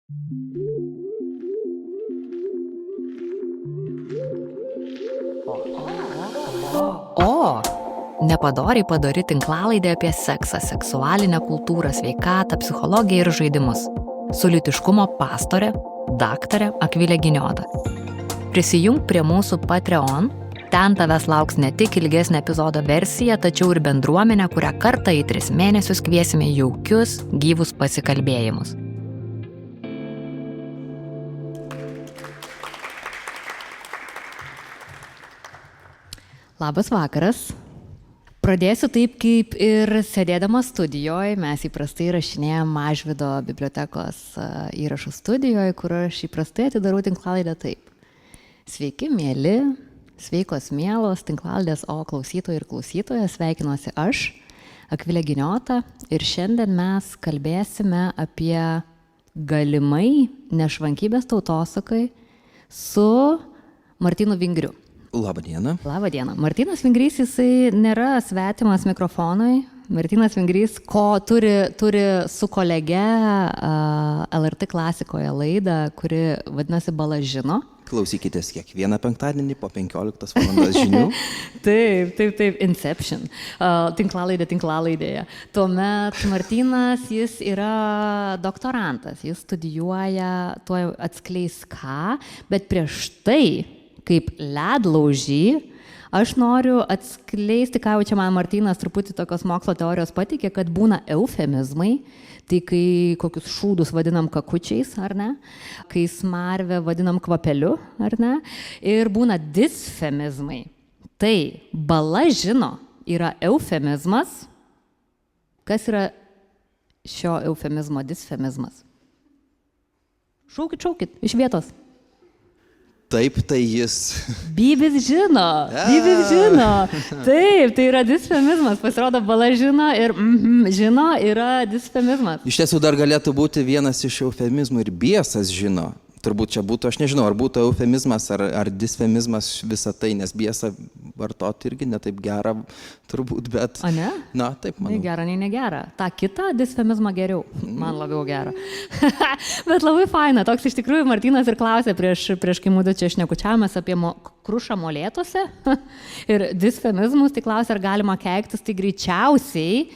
O, nepadoriai padori tinklalaidė apie seksą, seksualinę kultūrą, sveikatą, psichologiją ir žaidimus. Su lytiškumo pastore, daktare Akvilė Giniota. Prisijunk prie mūsų Patreon. Ten tavęs lauks ne tik ilgesnė epizodo versija, tačiau ir bendruomenė, kurią kartą į 3 mėnesius kviesime jaukius, gyvus pasikalbėjimus. Labas vakaras. Pradėsiu taip, kaip ir sėdėdama studijoje. Mes įprastai rašinėjame Mažvydo bibliotekos įrašų studijoje, kur aš įprastai atidarau tinklalaidę taip. Sveiki, mėly, sveikos, mielos tinklalaidės O klausytojai ir klausytojas. Sveikinuosi aš, Akvilė Giniota, ir šiandien mes kalbėsime apie galimai nešvankybės tautosakai su Martynu Vingriu. Labą dieną. Labą dieną. Martynas Vingrys, jisai nėra svetimas mikrofonui. Martynas Vingrys, turi su kolege LRT klasikoje laidą, kuri vadinasi Balažino. Klausykitės kiekvieną penktadienį po 15 valandos žinių. Taip, Inception. Tinklalaidėje. Tuomet Martynas, jis yra doktorantas, jis studijuoja, tuoj atskleis ką, bet prieš tai, kaip ledlaužį, aš noriu atskleisti, ką jau čia man Martynas truputį tokios mokslo teorijos pateikė, kad būna eufemizmai, tai kai kokius šūdus vadinam kakučiais, ar ne, kai smarvę vadinam kvapeliu, ar ne, ir būna disfemizmai. Tai Balažino yra eufemizmas. Kas yra šio eufemizmo disfemizmas? Šaukit, iš vietos. Taip, tai jis. Bybis žino. Taip, tai yra disfemizmas. Pasirodo, Balažino ir žino yra disfemizmas. Iš tiesų dar galėtų būti vienas iš eufemizmų ir biesas žino. Turbūt čia būtų, aš nežinau, ar būtų eufemizmas ar disfemizmas visą tai, nes biesą vartoti irgi netaip gera, turbūt, bet... O ne? Na, taip, manau. Nei gera, nei negera. Ta kita disfemizmą geriau. Man labiau gera. Bet labai faina. Toks iš tikrųjų Martynas ir klausė prieš kai mūdu čia šnekučiavomės apie krušą molėtuose ir disfemizmus, tai klausė, ar galima keiktis, tai greičiausiai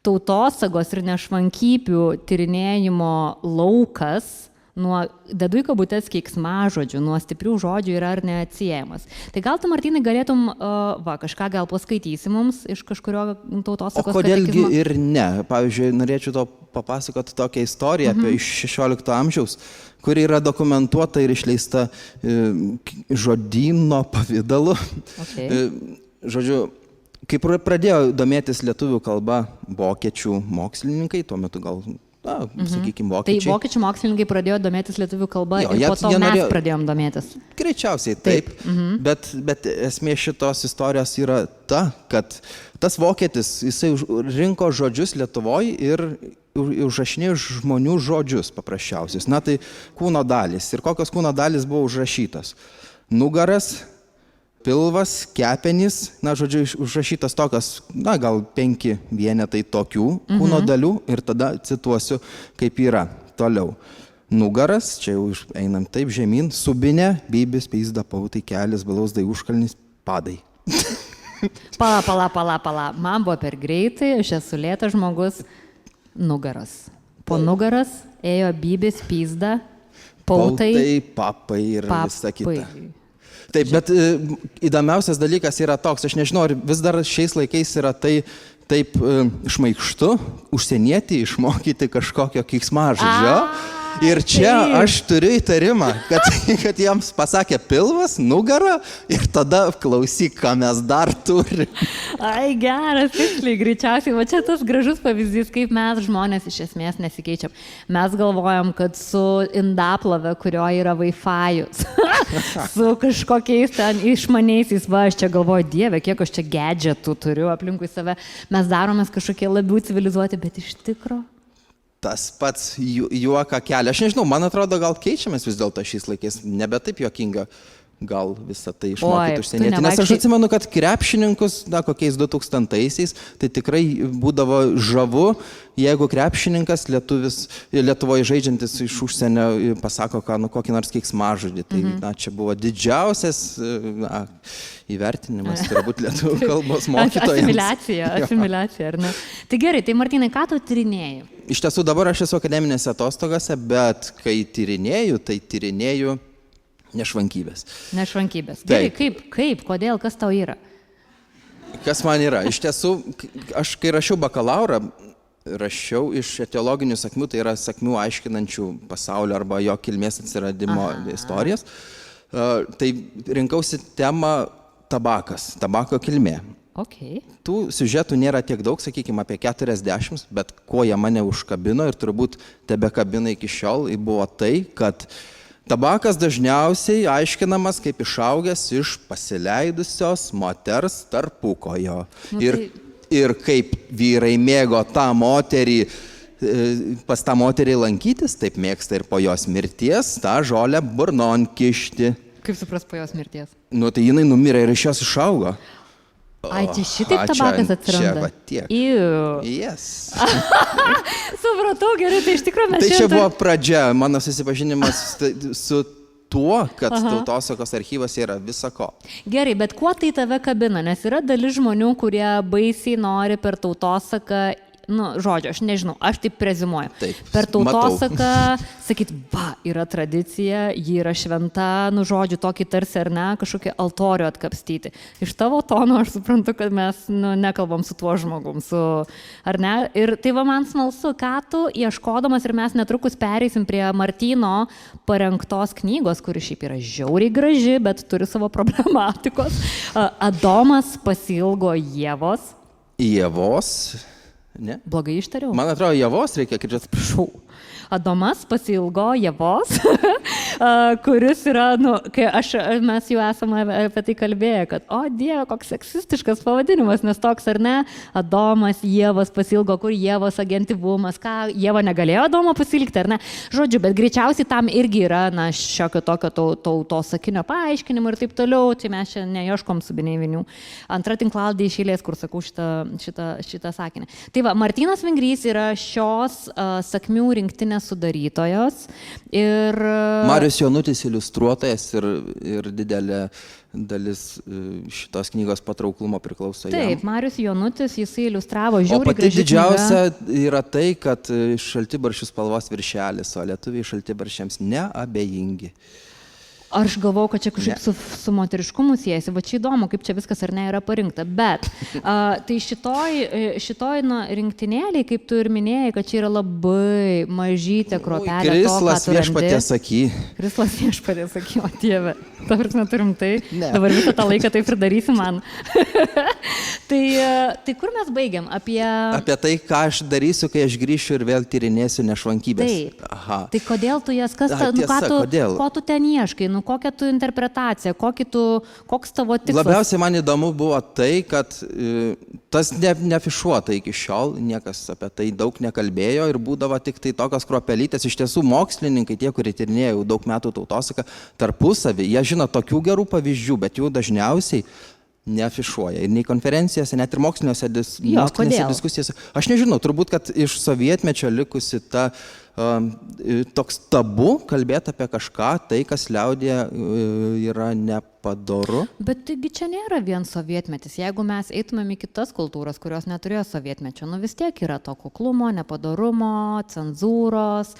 tautosagos ir nešvankybių tyrinėjimo laukas nuo, dedu į kabutės, keiksmažodžių, nuo stiprių žodžių yra ar neatsiejamas. Tai gal tu, Martynai, galėtum, kažką gal paskaitysi mums iš kažkurio tautosakos katekizmo? O kodėlgi ir ne? Pavyzdžiui, norėčiau papasakoti tokią istoriją apie iš 16 amžiaus, kuri yra dokumentuota ir išleista žodyno pavidalu. Okay. Žodžiu, kai pradėjo domėtis lietuvių kalba vokiečių mokslininkai, tuo metu gal... sakykime, vokiečiai. Tai vokiečių mokslininkai pradėjo domėtis lietuvių kalba ir po to mes pradėjom domėtis. Greičiausiai taip. Bet esmė šitos istorijos yra ta, kad tas vokietis, jisai rinko žodžius Lietuvoje ir užrašinėjo žmonių žodžius paprasčiausius. Na tai kūno dalis. Ir kokios kūno dalis buvo užrašytos? Nugaras, pilvas, kepenys, na, žodžiu, užrašytas tokios, na, gal 5 vienetai tokių kūno dalių ir tada cituosiu, kaip yra toliau. Nugaras, čia jau einam taip žemyn, subinė, bybis, peizda, pautai, kelis, balausdai, užkalnis, padai. Pala. Man buvo per greitai, aš esu lėtas žmogus. Nugaras. Po nugaras ėjo bybis, peizda, pautai, papai ir visa kita. Taip, bet įdomiausias dalykas yra toks, aš nežinau, ar vis dar šiais laikais yra taip šmaikštu užsienietį išmokyti kažkokio keiksmažodžio. Ir čia aš turiu įtarimą, kad jiems pasakė pilvas, nugara ir tada klausyk, ką mes dar turime. Ai, geras, tiksliai, greičiausiai. Va čia tas gražus pavyzdys, kaip mes žmonės iš esmės nesikeičiam. Mes galvojam, kad su indaplove, kurio yra Wi-Fi'us, su kažkokiais ten išmaniaisiais, va, aš čia galvoju, Dieve, kiek aš čia gadgetų turiu aplinkui save. Mes daromės kažkokie labiau civilizuoti, bet iš tikro... Tas pats juoką kelia. Aš nežinau, man atrodo, gal keičiamės vis dėlto šiais laikais, nebe taip juokinga gal visą tai išmokyti Oi, užsienietį. tu Nes aš nevaikščiai- atsimenu, kad krepšininkus, kokiais 2000-aisiais, tai tikrai būdavo žavu, jeigu krepšininkas Lietuvoje žaidžiantis iš užsienio pasako kokį nors keiksmažodį. Tai čia buvo didžiausias įvertinimas, turbūt lietuvių kalbos mokytojams. Asimiliacija, ar ne? Tai gerai, tai Martynai, ką tu tyrinėjai? Iš tiesų dabar aš esu akademinėse atostogose, bet kai tyrinėju, tai tyrinėju nešvankybės. Nešvankybės. Gerai, kaip, kodėl, kas tau yra? Kas man yra? Iš tiesų, aš kai rašiau bakalaurą, rašiau iš etiologinių sakmių, tai yra sakmių aiškinančių pasaulio arba jo kilmės atsiradimo istorijas. Tai rinkausi temą tabakas, tabako kilmė. Okay. Tų siužetų nėra tiek daug, sakykime, apie 40, bet kuo jie mane užkabino ir turbūt tebekabina iki šiol, buvo tai, kad tabakas dažniausiai aiškinamas kaip išaugęs iš pasileidusios moters tarpukojo. Ir kaip vyrai mėgo tą moterį, pas tą moterį lankytis, taip mėgsta ir po jos mirties tą žolę burnon kišti. Kaip supras po jos mirties? Nu, tai jinai numirė ir iš jos išaugo. Ai, tai šitaip tabakas atsiranda? Čia va tiek. Yes. Supratau, gerai, tai iš tikrųjų mes Tai čia buvo pradžia, mano susipažinimas su tuo, kad tautosakos archyvas yra visako. Gerai, bet kuo tai tave kabina? Nes yra dalis žmonių, kurie baisiai nori per tautosaką, žodžiu, aš nežinau, aš taip prezimuoju. Taip, per tautosaką, sakyt, yra tradicija, ji yra šventa, žodžiu, tokį tarsi ar ne, kažkokį altorių atkapstyti. Iš tavo tono aš suprantu, kad mes nekalbam su tuo žmogum, ar ne? Ir tai va man smalsu, ką tu ieškodamas, ir mes netrukus pereisim prie Martyno parengtos knygos, kuri šiaip yra žiauriai graži, bet turi savo problematikos. Adomas pasiilgo Ievos. Ievos? Ne? Blogai ištariau? Man atrodo, Ievos reikia kirčiuoti. Prašau. Adomas pasiilgo Ievos, kuris yra, kai mes jau esame apie tai kalbėję, kad, o Dieve, koks seksistiškas pavadinimas, nes toks ar ne, Adomas, Ievos pasiilgo, kur Ievos agentyvumas, ką Ieva negalėjo Adomo pasiilgti, ar ne? Žodžiu, bet greičiausiai tam irgi yra, šiokio tokio tautosakinio paaiškinimo ir taip toliau, tai mes čia neieškom subinėjiminių. Antra tinklalaidė iš eilės, kur sakau šitą sakinį. Tai va, Martynas Vingrys yra šios sakmių rinktinės sudarytojos ir... Marius Jonutis iliustruotojas ir didelė dalis šitos knygos patrauklumo priklauso jam. Taip, Marius Jonutis, jisai iliustravo žiauriai graži knyga. O pati didžiausia yra tai, kad šaltibarščių spalvos viršelis, o lietuviai šaltibarščiams neabejingi. Aš galvau, kad čia kažkaip su moteriškumu siejasi, va čia įdomu, kaip čia viskas ar ne yra parinkta, bet tai šitoj rinktinėliai, kaip tu ir minėjai, kad čia yra labai mažytė kropelė to, ką tu randi. Krislas viešpaties saky. Krislas viešpaties saky, o Dieve, dabar neturim tai, dabar visą tą laiką taip ir darysi man. Tai kur mes baigiam? Apie tai, ką aš darysiu, kai aš grįšiu ir vėl tyrinėsiu nešvankybės. Taip. Tai kodėl tu jas, ko tu ten ieškai? Kokią tu interpretaciją, koks tavo tikslas? Labiausiai man įdomu buvo tai, kad tas neafišuota iki šiol, niekas apie tai daug nekalbėjo ir būdavo tik tai tokios kruopelytės. Iš tiesų mokslininkai, tie, kurie tyrinėjo jau daug metų tautosaką tarpusavį, jie žino tokių gerų pavyzdžių, bet jų dažniausiai neafišuoja. Ir nei konferencijose, net ir mokslinėse diskusijose. Aš nežinau, turbūt, kad iš sovietmečio likusi toks tabu kalbėti apie kažką, tai, kas liaudėje yra nepadoru. Bet taigi čia nėra vien sovietmetis. Jeigu mes eitumėm į kitas kultūras, kurios neturėjo sovietmečio, vis tiek yra to kuklumo, nepadorumo, cenzūros.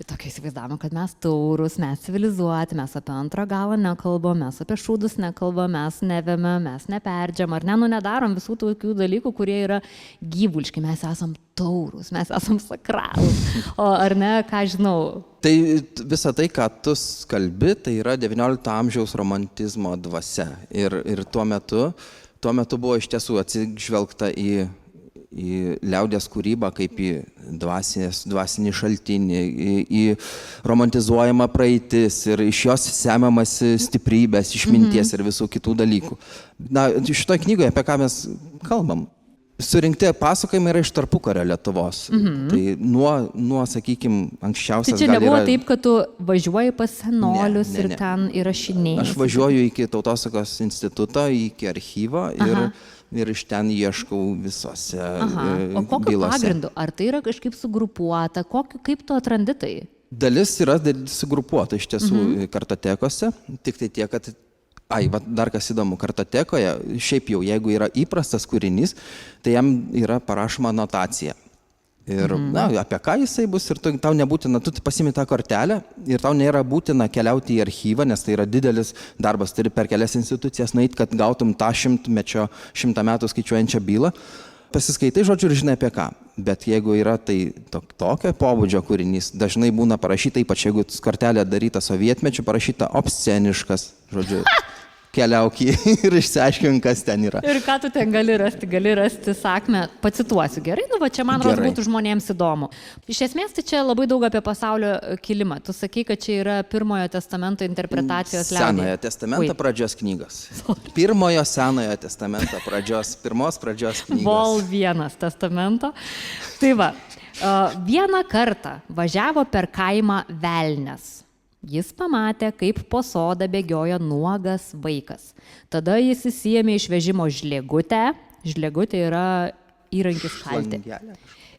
Tokia įsivaizdavimo, kad mes taurus, mes civilizuoti, mes apie antrą galą nekalbam, mes apie šūdus nekalbam, mes nevėme, mes neperdžiam, ar ne, nedarom visų tokių dalykų, kurie yra gyvuliški. Mes esam taurus, mes esam sakralūs. O ar ne, ką žinau? Tai visa tai, ką tu kalbi, tai yra XIX amžiaus romantizmo dvasia. Ir tuo metu buvo iš tiesų atsižvelgta į liaudies kūrybą kaip į dvasinį šaltinį, į romantizuojamą praeitis ir iš jos semiamasi stiprybės, išminties ir visų kitų dalykų. Šitoje knygoje, apie ką mes kalbam, Surinkti pasakojimai yra iš tarpukario Lietuvos. Tai nuo sakykime, anksčiausias Tai čia nebuvo taip, kad tu važiuoji pas senolius ir ten įrašinėjai. Aš važiuoju iki Tautosakos instituto, iki archyvo ir iš ten ieškau visose O kokiu bylose. pagrindu? Ar tai yra kažkaip sugrupuota? Kaip tu atrandi tai? Dalis yra sugrupuota iš tiesų kartotekose, tik tai tiek, kad dar kas įdomu, kartotekoje, šiaip jau, jeigu yra įprastas kūrinys, tai jam yra parašoma anotacija. Ir apie ką jisai bus, ir tau nebūtina, tu pasimi tą kortelę ir tau nėra būtina keliauti į archyvą, nes tai yra didelis darbas, turi per kelias institucijas nueiti, kad gautum tą 100 metų skaičiuojančią bylą. Pasiskaitai žodžiu ir žinai apie ką. Bet jeigu yra tai tokio pobūdžio kūrinys, dažnai būna parašyta, ypač jeigu kortelė daryta sovietmečiu, parašyta obsceniškas, žodžiu. Keliauk ir išsiaiškink, kas ten yra. Ir ką tu ten gali rasti? Gali rasti sakmę, pacituosiu gerai, čia man rodos būtų žmonėms įdomu. Iš esmės tai čia labai daug apie pasaulio kilimą. Tu sakai, kad čia yra Pirmojo testamento interpretacijos liaudyje. Senojo testamento pradžios knygos. Pirmojo Senojo testamento pirmos pradžios knygos. Vol 1 testamento. Tai va, vieną kartą važiavo per kaimą velnias. Jis pamatė, kaip po sodą bėgioja nuogas vaikas. Tada jis įsiėmė iš vežimo žliegutę. Žliegutė yra įrankis kalti.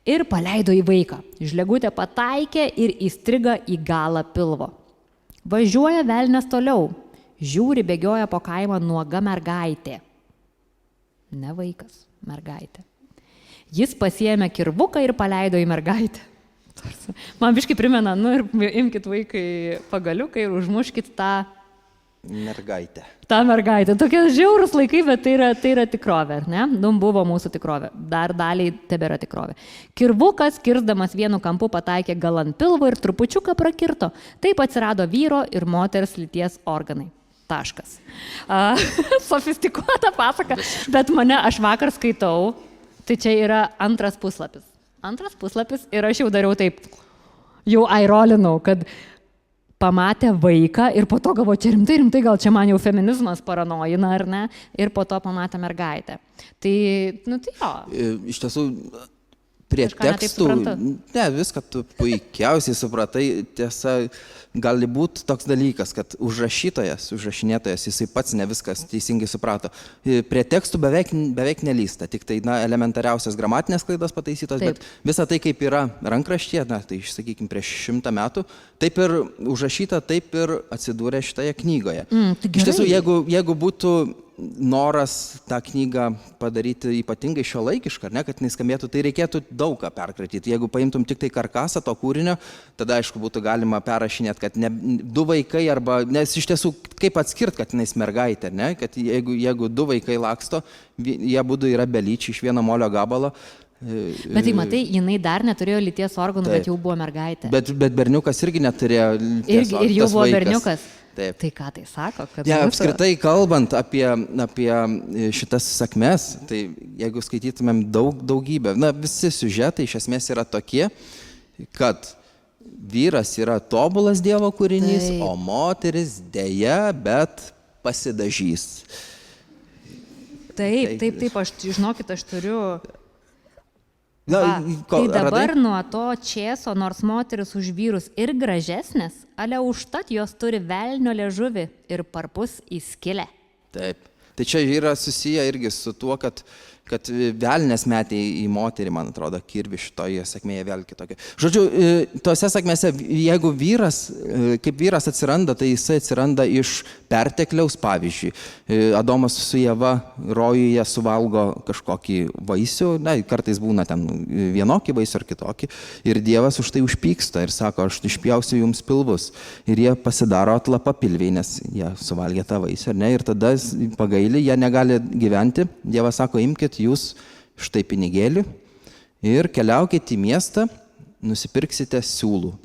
Ir paleido į vaiką. Žliegutė pataikė ir įstriga į galą pilvo. Važiuoja velnias toliau. Žiūri, bėgioja po kaimą nuoga mergaitė. Ne vaikas, mergaitė. Jis pasiėmė kirvuką ir paleido į mergaitę. Man biškai primena, ir imkit vaikai pagaliuką ir užmuškit tą mergaitę. Ta mergaitė. Tokie žiaurūs laikai, bet tai yra tikrovė, ne? Buvo mūsų tikrovė. Dar daliai tebėra tikrovė. Kirvukas, kirsdamas vienu kampu, pataikė gal ant pilvo ir trupučiuką prakirto. Taip atsirado vyro ir moters lyties organai. Taškas. Sofistikuota pasaka, bet aš vakar skaitau, tai čia yra 2 puslapis. 2 puslapis ir aš jau dariau taip, jau airolinau, kad pamatė vaiką ir po to galvo, čia rimtai, gal čia man jau feminizmas paranojina, ar ne, ir po to pamatė mergaitę. Tai jo. Iš tiesų, prie tekstų, viską tu puikiausiai supratai, tiesa, gali būti toks dalykas, kad užrašinėtojas, jisai pats ne viskas teisingai suprato. Prie tekstų beveik nelysta, tik tai elementariausias gramatinės klaidos pataisytos, bet visa tai kaip yra rankraštyje, tai sakykime prieš 100 metų, taip ir užrašyta, taip ir atsidūrė šitoje knygoje. Iš tiesų, jeigu būtų noras tą knygą padaryti ypatingai šiuolaikišką, kad jis skambėtų, tai reikėtų daug ką perkratyti. Jeigu paimtum tik tai karkasą to kūrinio, tada aišku būtų galima perrašinėti, kad ne 2 vaikai arba, nes iš tiesų kaip atskirt, kad jis mergaitė, kad jeigu 2 vaikai laksto, jie abudu yra belyčiai iš vieno molio gabalo. Bet tai matai, jinai dar neturėjo lyties organų, bet jau buvo mergaitė. Bet berniukas irgi neturėjo lyties organų. Ir jau buvo berniukas. Taip. Tai ką tai sako? Apskritai kalbant apie šitas sakmes, tai jeigu skaitytumėm daugybę, visi siužetai iš esmės yra tokie, kad vyras yra tobulas Dievo kūrinys, o moteris dėja, bet pasidažys. Taip, žinokit, aš turiu... Tai dabar nuo to čėso, nors moteris už vyrus ir gražesnės, ale užtat jos turi velnio liežuvį ir parpus į skilę. Taip. Tai čia yra susiję irgi su tuo, kad velnės metė į moterį, man atrodo, kirvi šitoje sakmėje vėl kitokia. Žodžiu, tose sakmėse, jeigu kaip vyras atsiranda, tai jisai atsiranda iš pertekliaus, pavyzdžiui. Adomas su Ieva rojuje suvalgo kažkokį vaisių, kartais būna ten vienokį vaisių ar kitokį, ir Dievas už tai užpyksta ir sako, aš išpjausiu jums pilvus. Ir jie pasidaro atlapapilviai, nes jie suvalgė tą vaisių, ir tada pagaili, jie negali gyventi. Dievas sako, imkit jūs štai pinigėlį ir keliaukite į miestą, nusipirksite siūlų.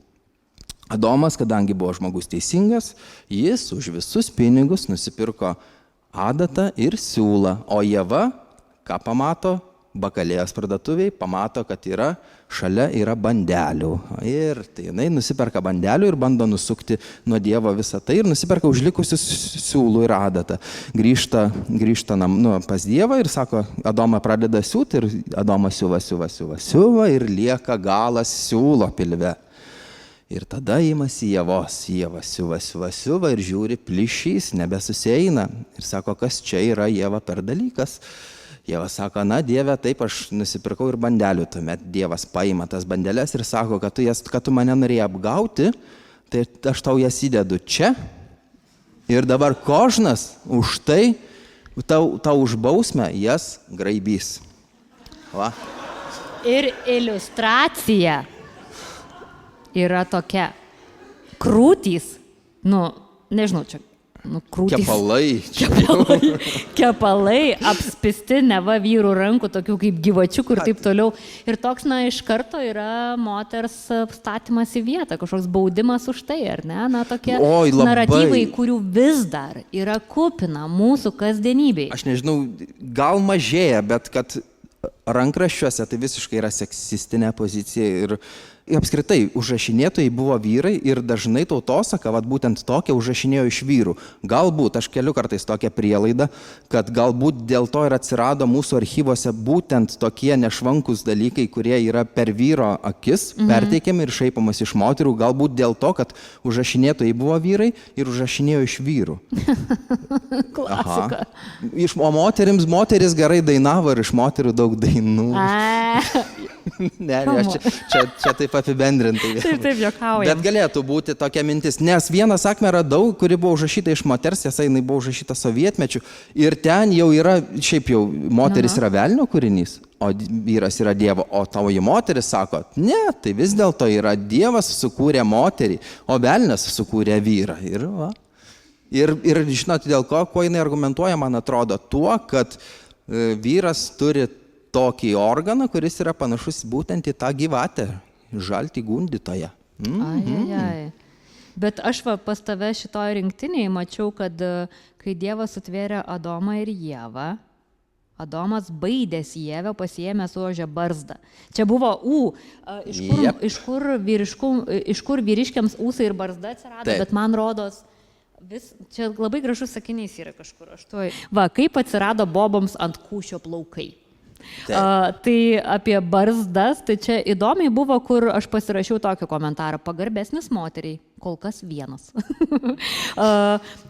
Adomas, kadangi buvo žmogus teisingas, jis už visus pinigus nusipirko adatą ir siūlą, o Ieva, ką pamato, bakalėjos parduotuviai, pamato, kad šalia yra bandelių. Ir tai jinai nusiperka bandelių ir bando nusukti nuo Dievo visą tai ir nusiperka užlikusius siūlų ir adatą. Grįžta pas Dievą ir sako, Adomą pradeda siūti ir Adomas siuva ir lieka galas siūlo pilve. Ir tada imasi Ievos. Ieva siuva ir žiūri, plyšys, nebesusieina. Ir sako, kas čia yra Ieva per dalykas. Dievas sako, na Dieve, taip aš nusipirkau ir bandelių. Tuomet Dievas paima tas bandelės ir sako, kad tu mane norėjai apgauti, tai aš tau jas įdedu čia. Ir dabar kožnas už tai, tau už bausmę jas graibys. Va. Ir iliustracija yra tokia. Krūtys, nežinau, čia. Krūtys. Kepalai apspisti neva vyrų rankų, tokių kaip gyvačiukų ir taip toliau. Ir toks, iš karto yra moters statymas į vietą, kažkoks baudimas už tai, ar ne? Tokie naratyvai, kurių vis dar yra kupina mūsų kasdienybėje. Aš nežinau, gal mažėja, bet kad rankraščiuose tai visiškai yra seksistinė pozicija ir apskritai užrašinėtojai buvo vyrai ir dažnai tautosaka, būtent tokia užrašinėjo iš vyrų. Galbūt, aš keliu kartais tokią prielaidą, kad galbūt dėl to ir atsirado mūsų archyvose būtent tokie nešvankus dalykai, kurie yra per vyro akis perteikiami ir šaipamas iš moterų. Galbūt dėl to, kad užrašinėtojai buvo vyrai ir užrašinėjo iš vyrų. Klasika. O moteris gerai dainavo ir iš moterų daug dainų. Ne, čia taip apibendrintai. Taip, juokauja. Bet galėtų būti tokia mintis, nes vieną sakmę radau, kuri buvo užrašyta iš moters, tiesa, jinai buvo užrašyta sovietmečiu ir ten jau yra, šiaip jau moteris yra velnio kūrinys, o vyras yra Dievo, o tavoji moteris sako, ne, tai vis dėlto yra Dievas sukūrė moterį, o velnias sukūrė vyrą. Ir žinot, dėl ko jinai argumentuoja, man atrodo, tuo, kad vyras turi tokį organą, kuris yra panašus būtent į tą gyvatę, žaltį gundytoją. Bet aš pas tave šitoj rinktiniai mačiau, kad kai Dievas sutvėrė Adomą ir Ievą, Adomas baidėsi Ievę, pasiėmęs ožio barzdą. Čia buvo iš kur vyriškiams ūsai ir barzda atsirado, taip. Bet man rodos, čia labai gražus sakinys yra kažkur. Kaip atsirado boboms ant kūšio plaukai. Tai apie barzdas, tai čia įdomiai buvo, kur aš pasirašiau tokį komentarą, pagarbesnis moteriai, kol kas vienas.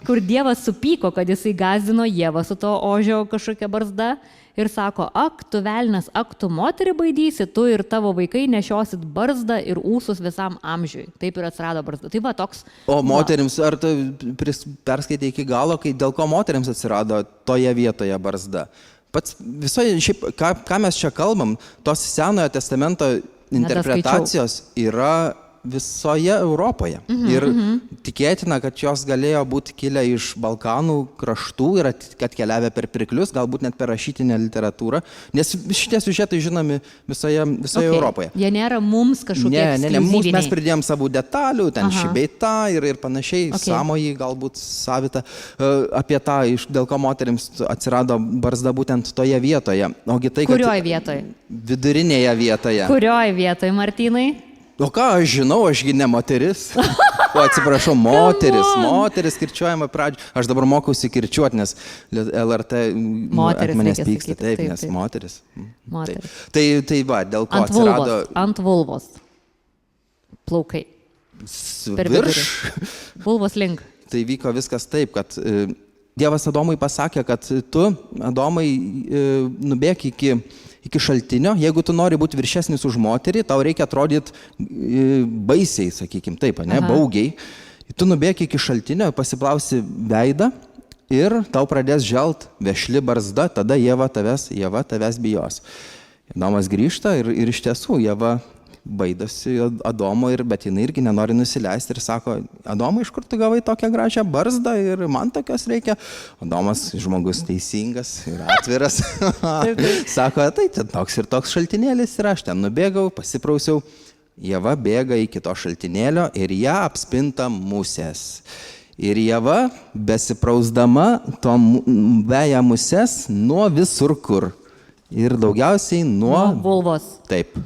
Kur Dievas supyko, kad jisai gąsdino Ievą su to ožio kažkokia barzda ir sako, ak, tu velnias, ak, tu moterį baidysi, tu ir tavo vaikai nešiosit barzdą ir ūsus visam amžiui. Taip ir atsirado barzda. Tai toks. O moterims, ar tu perskaitai iki galo, dėl ko moterims atsirado toje vietoje barzda? Pats visoje, šiaip, ką mes čia kalbam, tos Senojo testamento interpretacijos yra visoje Europoje. Ir tikėtina, kad jos galėjo būti kilę iš Balkanų kraštų ir kad keliavę per pirklius, galbūt net per rašytinę literatūrą, nes šitie siužetai žinomi visoje Europoje. Jie nėra mums kažkokie ekskliuzyviniai. Mes pridėjom savų detalių, ten šibeita ir panašiai, sąmojį galbūt savitą, apie tą, dėl ko moterims atsirado barzda būtent toje vietoje. Kurioje vietoje? Vidurinėje vietoje. Kurioje vietoje, Martynai? O ką aš žinau, ašgi ne moteris. Atsiprašau, moteris kirčiuojama pradžio. Aš dabar mokausi kirčiuoti, nes LRT manęs pyksta. Taip, nes moteris. Tai va, dėl ko atsirado. Ant vulvos. Plaukai. Virš. Vulvos link. Tai vyko viskas taip, kad Dievas Adomui pasakė, kad tu, Adomai, nubėk iki šaltinio, jeigu tu nori būti viršesnis už moterį, tau reikia atrodyti baisiai, sakykim, taip, baugiai. Tu nubėk iki šaltinio, pasiplausi veidą ir tau pradės želt vešli barzda, tada Ieva tavęs bijos. Adomas grįžta ir iš tiesų Ieva baidosi Adomo, bet jinai irgi nenori nusileisti ir sako, Adomai, iš kur tu gavai tokią gražią barzdą ir man tokios reikia? Adomas, žmogus teisingas ir atviras, sako, tai toks ir toks šaltinėlis ir aš ten nubėgau, pasiprausiau, Ieva bėga iki to šaltinėlio ir ją apspinta musės. Ir Ieva, besiprausdama, veja muses nuo visur kur. Ir daugiausiai nuo vulvos. Taip.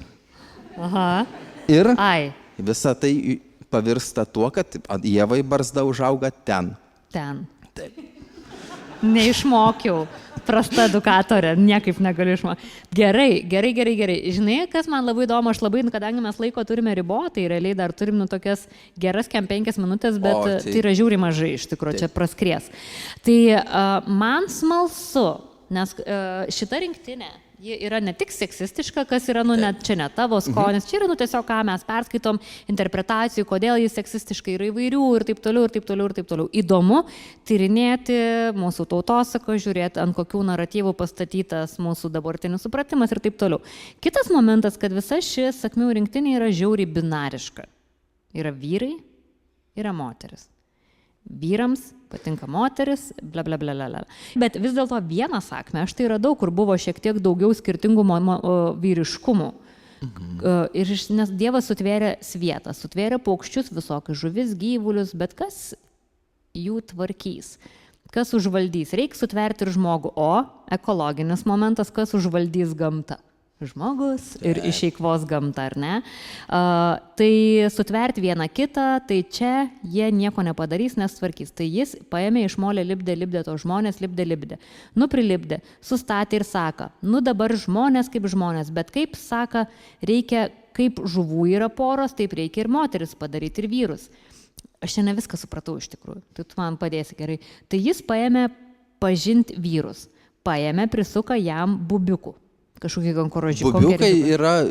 Aha. Ir Ai, visa tai pavirsta tuo, kad Ievai barzda užauga ten. ten. Taip. Neišmokiau. Prasta edukatorė, niekaip negaliu išmokti. Gerai. Žinai, kas man labai įdomu, aš labai, kadangi mes laiko turime ribotai, realiai dar turim geras 5 minutės, bet tai yra žiauriai mažai iš tikrųjų, čia praskries. Tai man smalsu, nes šita rinktinė, ji yra ne tik seksistiška, kas yra, net čia ne tavo skonis, čia yra, tiesiog ką mes perskaitom, interpretacijų, kodėl jis seksistiškai yra įvairių ir taip toliau. Įdomu tyrinėti mūsų tautosako, žiūrėti, ant kokių naratyvų pastatytas mūsų dabartinis supratimas ir taip toliau. Kitas momentas, kad visa ši sakmių rinktinė yra žiauriai binariška. Yra vyrai, yra moteris. Vyrams patinka moteris, bla bla bla bla. Bet vis dėlto vieną sakmę aš tai radau, kur buvo šiek tiek daugiau skirtingų vyriškumų. Ir nes Dievas sutvėrė svietą, sutvėrė paukščius visokius, žuvis, gyvulius, bet kas jų tvarkys? Kas užvaldys? Reikia sutverti ir žmogų, o ekologinis momentas, kas užvaldys gamtą? Žmogus ir išeikvos gamtą, ar ne? Tai sutverti vieną kitą, tai čia jie nieko nepadarys, nes tvarkys. Tai jis paėmė iš molio, lipdė to žmonės, lipdė. Prilipdė, sustatė ir sako, dabar žmonės kaip žmonės, bet kaip sako, reikia, kaip žuvų yra poros, taip reikia ir moteris padaryti, ir vyrus. Aš čia ne viską supratau iš tikrųjų, tai tu man padėsi gerai. Tai jis paėmė pažinti vyrus, prisuka jam bubiukų. Kažkokie kankorėžiukai. Bubiukai yra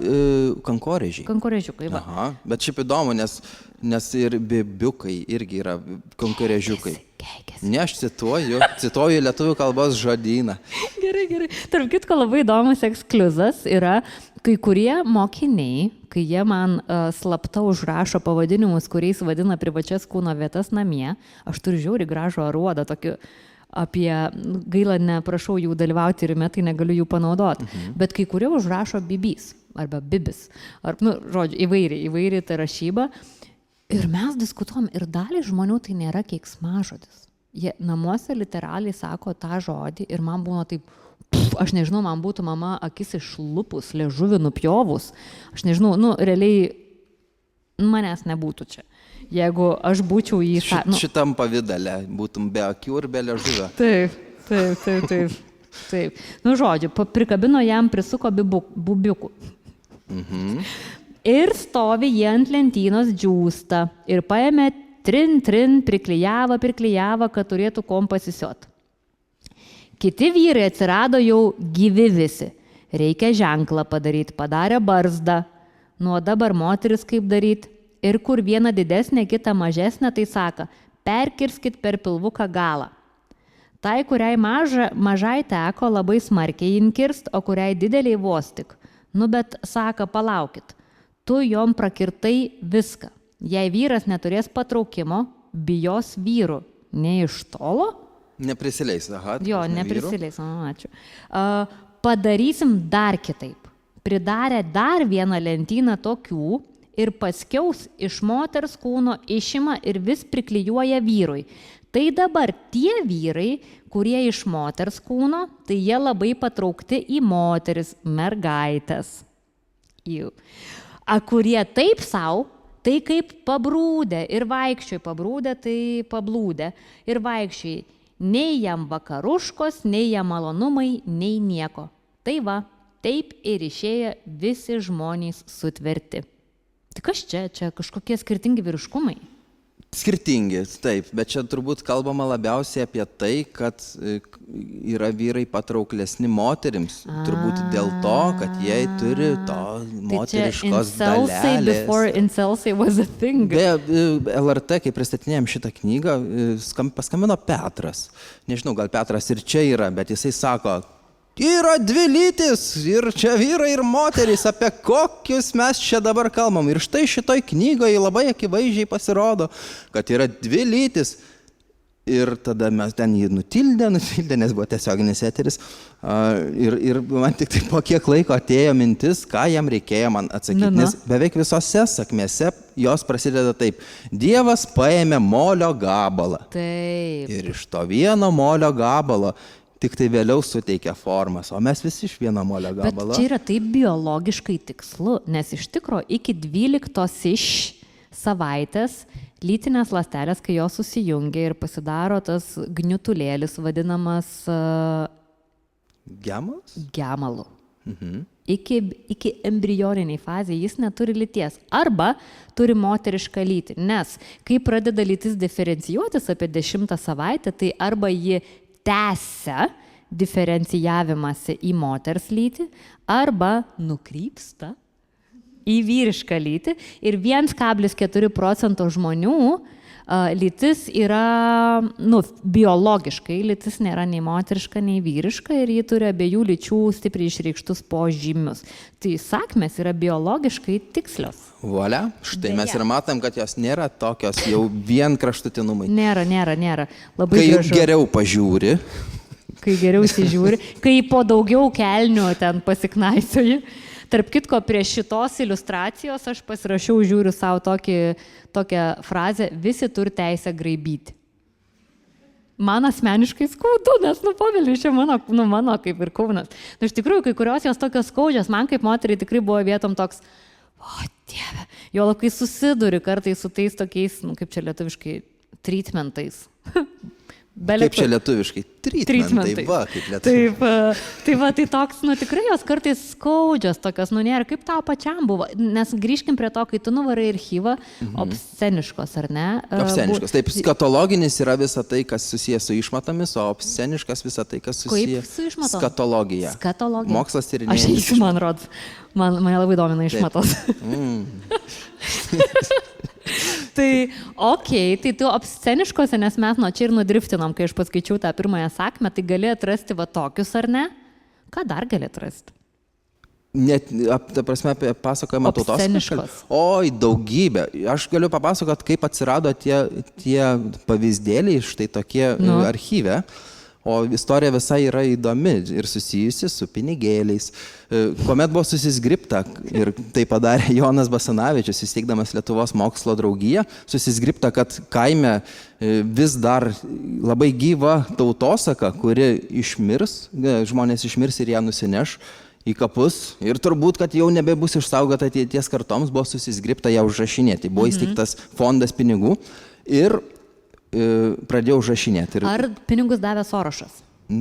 kankorėžiai. Kankorėžiukai, va. Aha, bet šiaip įdomu, nes ir bibiukai irgi yra kankorėžiukai. Ne, aš cituoju lietuvių kalbos žodyną. Gerai. Tarp kitko labai įdomus ekskluzas yra, kai kurie mokiniai, kai jie man slapta užrašo pavadinimus, kuriais vadina privačias kūno vietas namie, aš turiu žiauriai gražų aruodą tokiu, apie, gaila, neprašau jų dalyvauti ir tai negaliu jų panaudoti, bet kai kurie užrašo bibys arba bibis, ar, žodžiu, įvairiai ta rašyba ir mes diskutuom ir dalį žmonių tai nėra keiksmažodis. Jie namuose literaliai sako tą žodį ir man būna taip, aš nežinau, man būtų mama akis išlupus, liežuvį nupjovus, aš nežinau, realiai manęs nebūtų čia. Jeigu aš būčiau į šitam pavydale, būtum be akių ir be liežuvio. Taip. Žodžiu, prikabino jam, prisuko bubiukų. Ir stovi jie ant lentynos džiūsta. Ir paėmė trin, priklijavo, kad turėtų kom pasisiot. Kiti vyrai atsirado jau gyvi visi. Reikia ženklą padaryti, padarė barzdą. Nuo dabar moteris kaip daryti. Ir kur viena didesnė, kita mažesnė, tai sako, perkirskit per pilvuką galą. Tai, kuriai mažai teko labai smarkiai inkirst, o kuriai dideliai vos tik. Bet sako, palaukit, tu jom prakirtai viską. Jei vyras neturės patraukimo, bijos vyrų. Ne iš tolo? Neprisileis, aha. Jo, neprisileis, ačiū. Padarysim dar kitaip. Pridarė dar vieną lentyną tokių, ir paskiaus iš moters kūno išima ir vis priklijuoja vyrui. Tai dabar tie vyrai, kurie iš moters kūno, tai jie labai patraukti į moteris, mergaitės. Kurie taip savo, tai kaip pabrūdę ir vaikščioj, pabrūdę tai pablūdę ir vaikščioj. Nei jam vakaruškos, nei jam malonumai, nei nieko. Tai va, taip ir išėję visi žmonės sutverti. Tai kas čia kažkokie skirtingi vyriškumai? Skirtingi, taip, bet čia turbūt kalbama labiausiai apie tai, kad yra vyrai patrauklesni moterims. Turbūt dėl to, kad jie turi to moteriškos dalelės. Before incelsai was a thing. LRT, kai pristatinėjom šitą knygą, paskambino Petras. Nežinau, gal Petras ir čia yra, bet jisai sako, yra dvi lytis ir čia vyrai ir moterys, apie kokius mes čia dabar kalbam. Ir štai šitoj knygoje labai akivaizdžiai pasirodo, kad yra dvi lytis. Ir tada mes ten jį nutildė, nes buvo tiesioginis eteris. Ir man tik tai po kiek laiko atėjo mintis, ką jam reikėjo man atsakyti. Nes beveik visose sakmėse jos prasideda taip. Dievas paėmė molio gabalą. Taip. Ir iš to vieno molio gabalo tik tai vėliau suteikia formas, o mes visi iš vieno molio Bet gabalo. čia yra taip biologiškai tikslu, nes iš tikro iki 12 savaitės lytinės ląstelės, kai jos susijungia ir pasidaro tas gniutulėlis vadinamas Gemas? gemalu. Iki embrioniniai fazė jis neturi lyties arba turi moterišką lytį, nes kai pradeda lytis diferencijuotis apie 10 savaitę, tai arba ji tęsia diferencijavimąsi į moters lytį arba nukrypsta į vyrišką lytį ir 1,4% žmonių lytis yra, biologiškai lytis nėra nei moteriška, nei vyriška ir ji turi abiejų lyčių stipriai išreikštus požymius. Tai sakmės yra biologiškai tikslios. Volia, štai mes ir matom, kad jos nėra tokios jau vien kraštutinumai. Nėra. Labai Kai gražu. geriau pažiūri, Kai geriau įsižiūri, kai po daugiau kelnių ten pasiknaisioji. Tarp kitko, prie šitos iliustracijos aš pasirašiau, žiūriu savo tokią frazę, visi turi teisę graibyti. Man asmeniškai skaudu, nes pavėliu čia mano kaip ir Kaunas. Iš tikrųjų, kai kurios jos tokios skaudžios, man kaip moteriai tikrai buvo vietom toks, o Dieve, jo kai susiduri kartais su tais tokiais, kaip čia lietuviškai, treatmentais. kaip čia lietuviškai? Treatmentai. Va, kaip lietuviškai. Tai toks, tikrai jos kartais skaudžios tokios, nėra, kaip tau pačiam buvo. Nes grįžkim prie to, kai tu nuvarai archyvą, obsceniškos, ar ne? Obsceniškos. Taip, skatologinis yra visa tai, kas susijęs su išmatomis, o obsceniškas visa tai, kas susijęs su išmatom? Skatologija. Skatologija. Mokslas tyrinėjimas. Aš eisiu, man rods. Mane labai domina išmatos. Tai, tai tu obsceniškose, nes mes nuo čia ir nudriftinom, kai aš paskaičiau tą pirmąją sakmę, tai gali atrasti va tokius, ar ne? Ką dar gali atrasti? Net, ta prasme, apie pasakojimą tautos. Obsceniškos. Oi, daugybė. Aš galiu papasakot, kaip atsirado tie pavyzdėliai, štai tokie archyve. O istorija visai yra įdomi ir susijusi su pinigėliais. Kuomet buvo susizgribta, ir tai padarė Jonas Basanavičius, įsteigdamas Lietuvos mokslo draugiją, susizgribta, kad kaime vis dar labai gyva tautosaka, kuri išmirs, žmonės išmirs ir ją nusineš į kapus. Ir turbūt, kad jau nebebus išsaugota ateities kartoms, buvo susizgribta ją užrašinėti. Buvo įsteigtas fondas pinigų ir pradėjau užrašinėti. Ar pinigus davė Sorošas?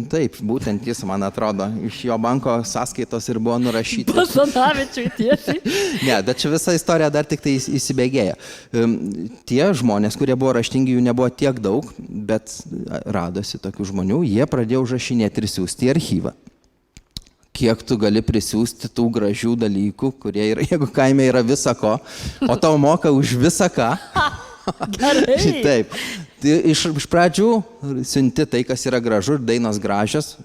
Taip, būtent jis, man atrodo, iš jo banko sąskaitos ir buvo nurašyti. Basanavičiui tiesiai. Ne, bet čia visa istorija dar tik tai įsibėgėja. Tie žmonės, kurie buvo raštingi, jų nebuvo tiek daug, bet radosi tokių žmonių, jie pradėjo užrašinėti ir siūsti į archyvą. Kiek tu gali prisiųsti tų gražių dalykų, kurie yra, jeigu kaime yra visako, o tau moka už visaką. Gerai. Taip. Iš pradžių siunti tai, kas yra gražu ir dainos gražios,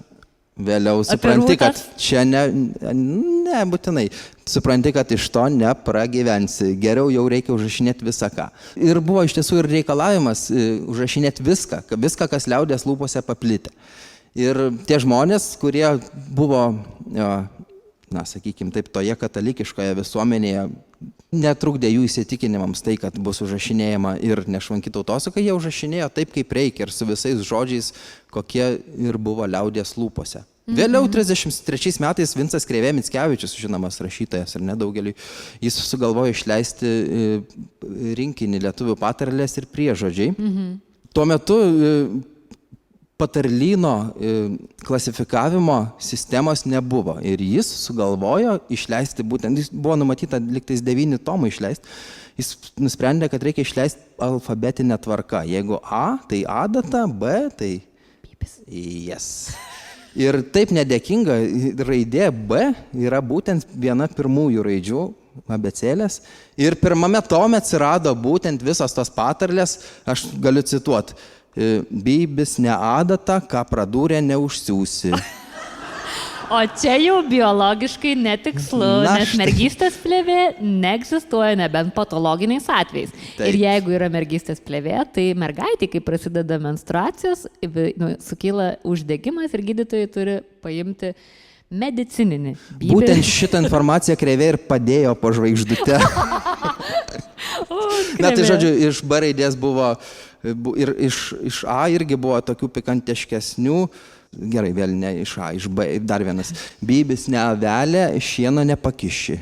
vėliau supranti, kad čia nebūtinai. Supranti, kad iš to nepragyvensi. Geriau jau reikia užrašinėti visaką. Ir buvo iš tiesų ir reikalavimas užrašinėti viską, kas liaudės lūpose paplitę. Ir tie žmonės, kurie buvo, sakykime taip, toje katalikiškoje visuomenėje, netrukdė jų įsitikinimams tai, kad bus užrašinėjama ir nešvanki tautosaka, jie užrašinėjo taip, kaip reikia ir su visais žodžiais, kokie ir buvo liaudies lūpose. Vėliau 33 metais Vincas Krėvė Mickevičius, žinomas rašytojas ir nedaugeliui, jis sugalvojo išleisti rinkinį lietuvių patarlės ir priežodžiai. Tuo metu patarlyno klasifikavimo sistemos nebuvo ir jis sugalvojo išleisti, būtent jis buvo numatyta liktais 9 tomų išleisti, jis nusprendė, kad reikia išleisti alfabetinę tvarką. Jeigu A, tai A data, B, tai yes. Ir taip nedėkinga raidė B yra būtent viena pirmųjų raidžių abėcėlės. Ir pirmame tome atsirado būtent visos tos patarlės, aš galiu cituoti. Bybis ne adata, ką pradūrė neužsiūsi. O čia jau biologiškai netikslu, nes mergystės plėvė neegzistuoja nebent patologiniais atvejais. Taip. Ir jeigu yra mergystės plėvė, tai mergaitė, kai prasideda menstruacijos, sukyla uždegimas ir gydytojai turi paimti medicininį bybį. Būtent šitą informaciją Krėvė ir padėjo po žvaigždute. Na tai žodžiu, iš B raidės buvo ir iš A irgi buvo tokių pikantiškesnių gerai, vėl ne iš A, iš B, dar vienas. Bybis ne avelė, šieno nepakiši.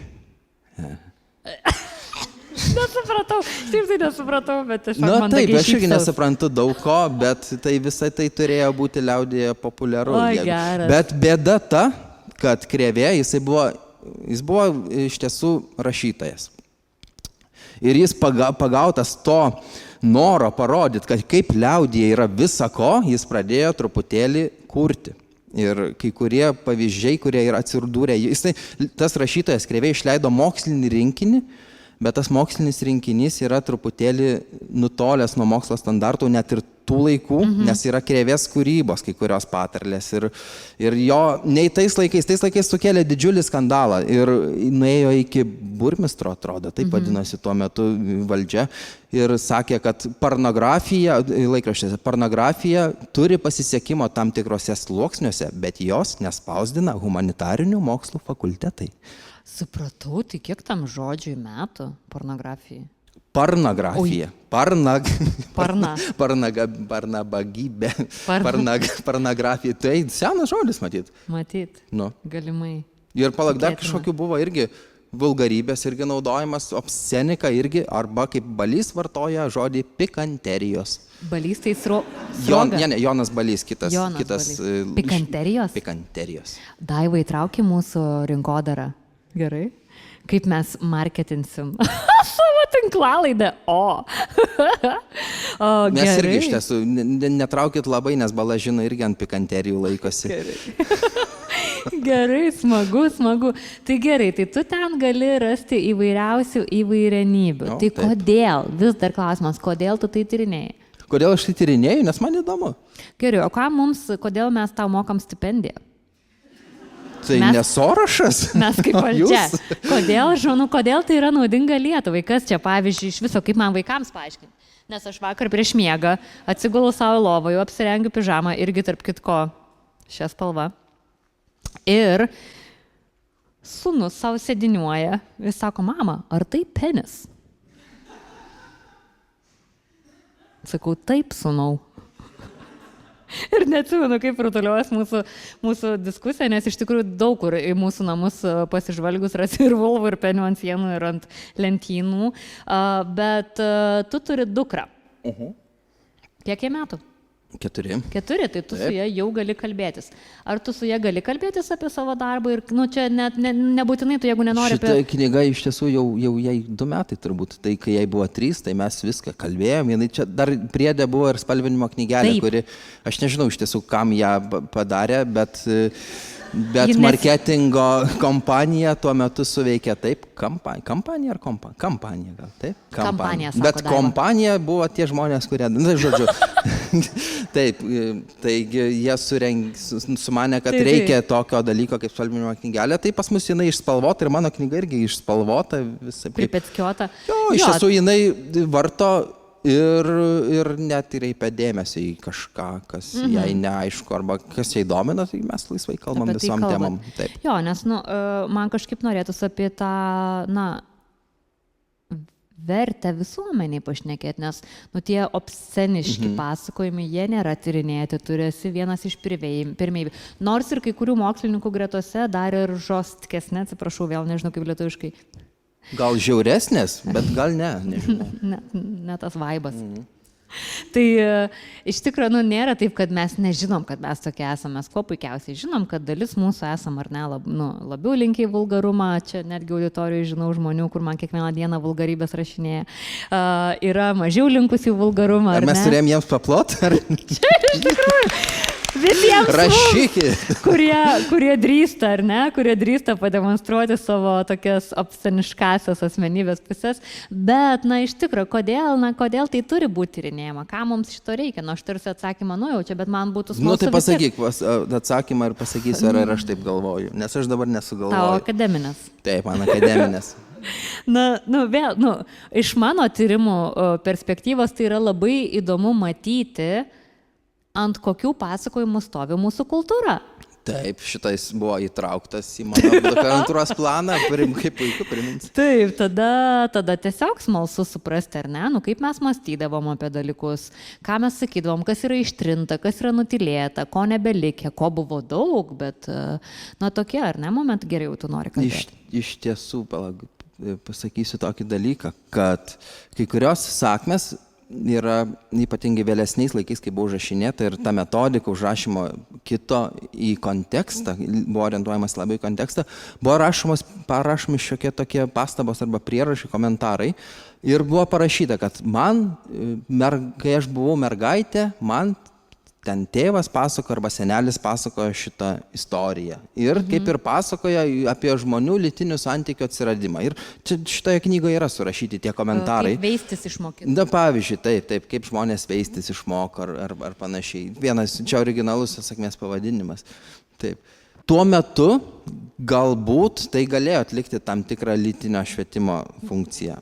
Nesupratau, taip tai nesupratau, bet aš Na taip, aš irgi nesuprantu daug ko, bet tai visai tai turėjo būti liaudėje populiaru. Oi, geras. Bet bėda ta, kad Krėvė, jis buvo iš tiesų rašytojas. Ir jis pagautas to noro parodyti, kad kaip liaudėje yra visa ko, jis pradėjo truputėlį kurti. Ir kai kurie pavyzdžiai, kurie yra atsidūrę, tas rašytojas Krėvė išleido mokslinį rinkinį, bet tas mokslinis rinkinys yra truputėlį nutolęs nuo mokslo standartų, net ir tų laikų, nes yra Krėvės kūrybos kai kurios patarlės. Ir jo, nei tais laikais sukėlė didžiulį skandalą ir nuėjo iki burmistro, atrodo, taip vadinosi tuo metu valdžia, ir sakė, kad pornografija turi pasisekimo tam tikrose sluoksniuose, bet jos nespausdina humanitarinių mokslų fakultetai. Supratau, tai kiek tam žodžiui metų pornografijai? Pornografija. Parnabagybė. Pornografija. Tai senas žodis, matyt. Matyt, galimai. Ir palak, dar kažkokių buvo irgi vulgarybės, irgi naudojimas, obscenika irgi, arba kaip Balys vartoja žodį pikanterijos. Balys tai Jonas Balys, kitas. Pikanterijos? Pikanterijos. Daiva, įtrauki mūsų rinkodarą. Gerai. Kaip mes marketinsim savo tinklalaidę. Mes irgi iš tiesų, netraukit labai, nes Bala žino irgi ant pikanterijų laikosi. Gerai, smagu. Tai gerai, tai tu ten gali rasti įvairiausių įvairenybių. Tai kodėl, vis dar klausimas, kodėl tu tai tyrinėjai? Kodėl aš tai tyrinėjau, nes man įdomu. Gerai, o kodėl mes tau mokam stipendiją? Tai nesorošas? Mes kaip valdžia. Kodėl tai yra naudinga Lietuvai? Kas čia, pavyzdžiui, iš viso, kaip man vaikams paaiškinti? Nes aš vakar prieš miegą atsigulu savo lovoje, apsirengiu pižamą, irgi tarp kitko šią spalvą. Ir sūnus savo sėdiniuoja ir sako, mama, ar tai penis? Sakau, taip, sūnau. Ir neatsimenu, kaip rutuliojas mūsų diskusija, nes iš tikrųjų daug kur į mūsų namus pasižvalgus rasi ir volvų, ir penių ant sienų, ir ant lentynų. Bet tu turi dukrą. Kiek jie metų? 4. 4, tai tu su ja jau gali kalbėtis. Ar tu su ja gali kalbėtis apie savo darbą ir, čia net nebūtinai tu, jeigu nenori apie... Šitą knygą iš tiesų jau jai 2 metai turbūt. Tai kai jai buvo 3, tai mes viską kalbėjom. Čia dar priedė buvo ir spalvinimo knygelė, kuri, aš nežinau iš tiesų, kam ją padarė, bet marketingo kompanija tuo metu suveikė taip. Kampanija ar kompanija? Kampanija gal, taip? Kampanija, sako Bet kompanija buvo tie žmonės, kurie, žodžiu, taip, taigi jie sumanė, kad reikia tokio dalyko kaip spalvinimo knygelė, tai pas mus jinai išspalvota ir mano knyga irgi išspalvota. Pripeckiota. Iš tiesų jinai varto ir net reipia dėmesį į kažką, kas jai neaišku, arba kas jai domina, tai mes laisvai kalbam visom temam. Taip. Jo, nes man kažkaip norėtųsi apie tą, vertę visuomeniai pašnekėti, nes tie obsceniški pasakojimai, jie nėra tyrinėti, tu esi vienas iš pirmieji. Nors ir kai kurių mokslininkų gretose dar ir žostkesnė, atsiprašau, vėl nežinau kaip lietuviškai. Gal žiauresnės, bet gal nežinau. Ne tas vaibas. Tai iš tikrųjų nėra taip, kad mes nežinom, kad mes tokie esame. Mes kuo puikiausiai žinom, kad dalis mūsų esam ar ne labiau linkę į vulgarumą. Čia netgi auditorijoje žinau žmonių, kur man kiekvieną dieną vulgarybės rašinėja. Yra mažiau linkusi į vulgarumą. Ar mes turėjom jiems paplot? Iš tikrųjų. Visiems rašykit, kurie drįsta, ar ne, kurie drįsta pademonstruoti savo tokias obsceniškasias asmenybės pusės, bet, iš tikrųjų, kodėl tai turi būti tyrinėjama, ką mums šito reikia, aš tarsi atsakymą nujaučiu, bet man būtų smalsu. Tai pasakyk atsakymą ir pasakysiu, ar aš taip galvoju, nes aš dabar nesugalvoju. Tavo akademinės. Taip, man akademinės. Iš mano tyrimų perspektyvos tai yra labai įdomu matyti, ant kokių pasakojimų stovi mūsų kultūra. Taip, šitais buvo įtrauktas į mano doktorantūros planą, kaip puiku priminti. Taip, tada tiesiog smalsu suprasti, ar ne, kaip mes mąstydavom apie dalykus, ką mes sakydavom, kas yra ištrinta, kas yra nutilėta, ko nebelikė, ko buvo daug, bet, tokie, ar ne, momentai geriau tu nori kalbėti. Iš tiesų, pasakysiu tokį dalyką, kad kai kurios sakmės yra ypatingai vėlesniais laikais, kai buvo užrašinėta ir ta metodika užrašymo kito į kontekstą, buvo orientuojamas labai į kontekstą, buvo parašomi šiokie tokie pastabos arba prierašai, komentarai ir buvo parašyta, kad kai aš buvau mergaitė, man ten tėvas pasakojo arba senelis pasakojo šitą istoriją. Ir kaip ir pasakoja apie žmonių lytinių santykių atsiradimą. Ir šitoje knygoje yra surašyti tie komentarai. Kaip veistis išmokyti. Pavyzdžiui, taip, kaip žmonės veistis išmoko ar panašiai. Vienas, čia originalus sakmės pavadinimas. Taip. Tuo metu galbūt tai galėjo atlikti tam tikrą lytinio švietimo funkciją.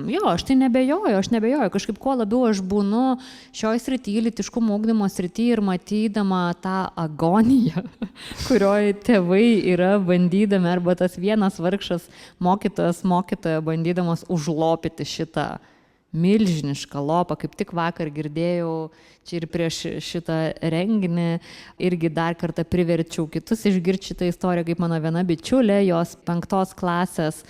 Jo, aš nebejoju. Kažkaip kuo labiau aš būnu šioj srityje, lytiškumo ugdymo srityje ir matydama tą agoniją, kurioje tėvai yra bandydami, arba tas vienas vargšas mokytoja bandydamas užlopyti šitą milžinišką lopą, kaip tik vakar girdėjau, čia ir prieš šitą renginį, irgi dar kartą priverčiau kitus išgirti šitą istoriją, kaip mano viena bičiulė, jos 5 klasės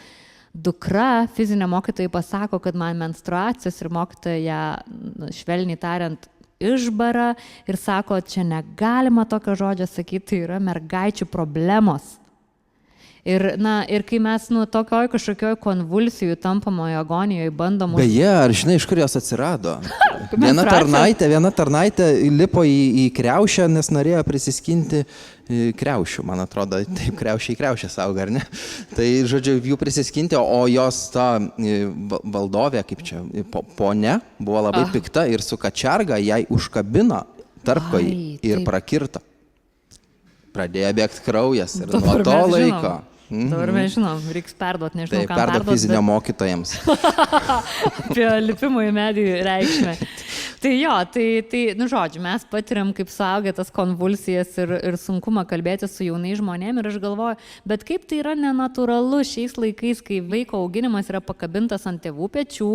dukra, fizinė mokytoja pasako, kad man menstruacijos ir mokytoja, švelniai tariant, išbara ir sako, čia negalima tokio žodžio sakyti, tai yra mergaičių problemos. Ir kai mes tokioj kažkokioj konvulsijų tampamojo agonijoje bandom... Beje, ar žinai, iš kur jos atsirado? Viena tarnaitė lipo į kriaušę, nes norėjo prisiskinti kriaušių, man atrodo, taip kriaušė sauga, ar ne? Tai, žodžiu, jų prisiskinti, o jos ta valdovė, kaip čia, ponia, buvo labai pikta ir su kačerga jai užkabino tarpkojį ir prakirto. Pradėjo bėgti kraujas ir nuo to laiko... Dabar mes žinom, reiks perduoti, nežinau, kam perduoti. Perduoti fizinio mokytojams. Apie lipimo į medį reikšmę. Tai žodžiu, mes patiriam kaip suaugę tas konvulsijas ir sunkumą kalbėti su jaunais žmonėmis ir aš galvoju, bet kaip tai yra nenatūralu šiais laikais, kai vaiko auginimas yra pakabintas ant tėvų pečių,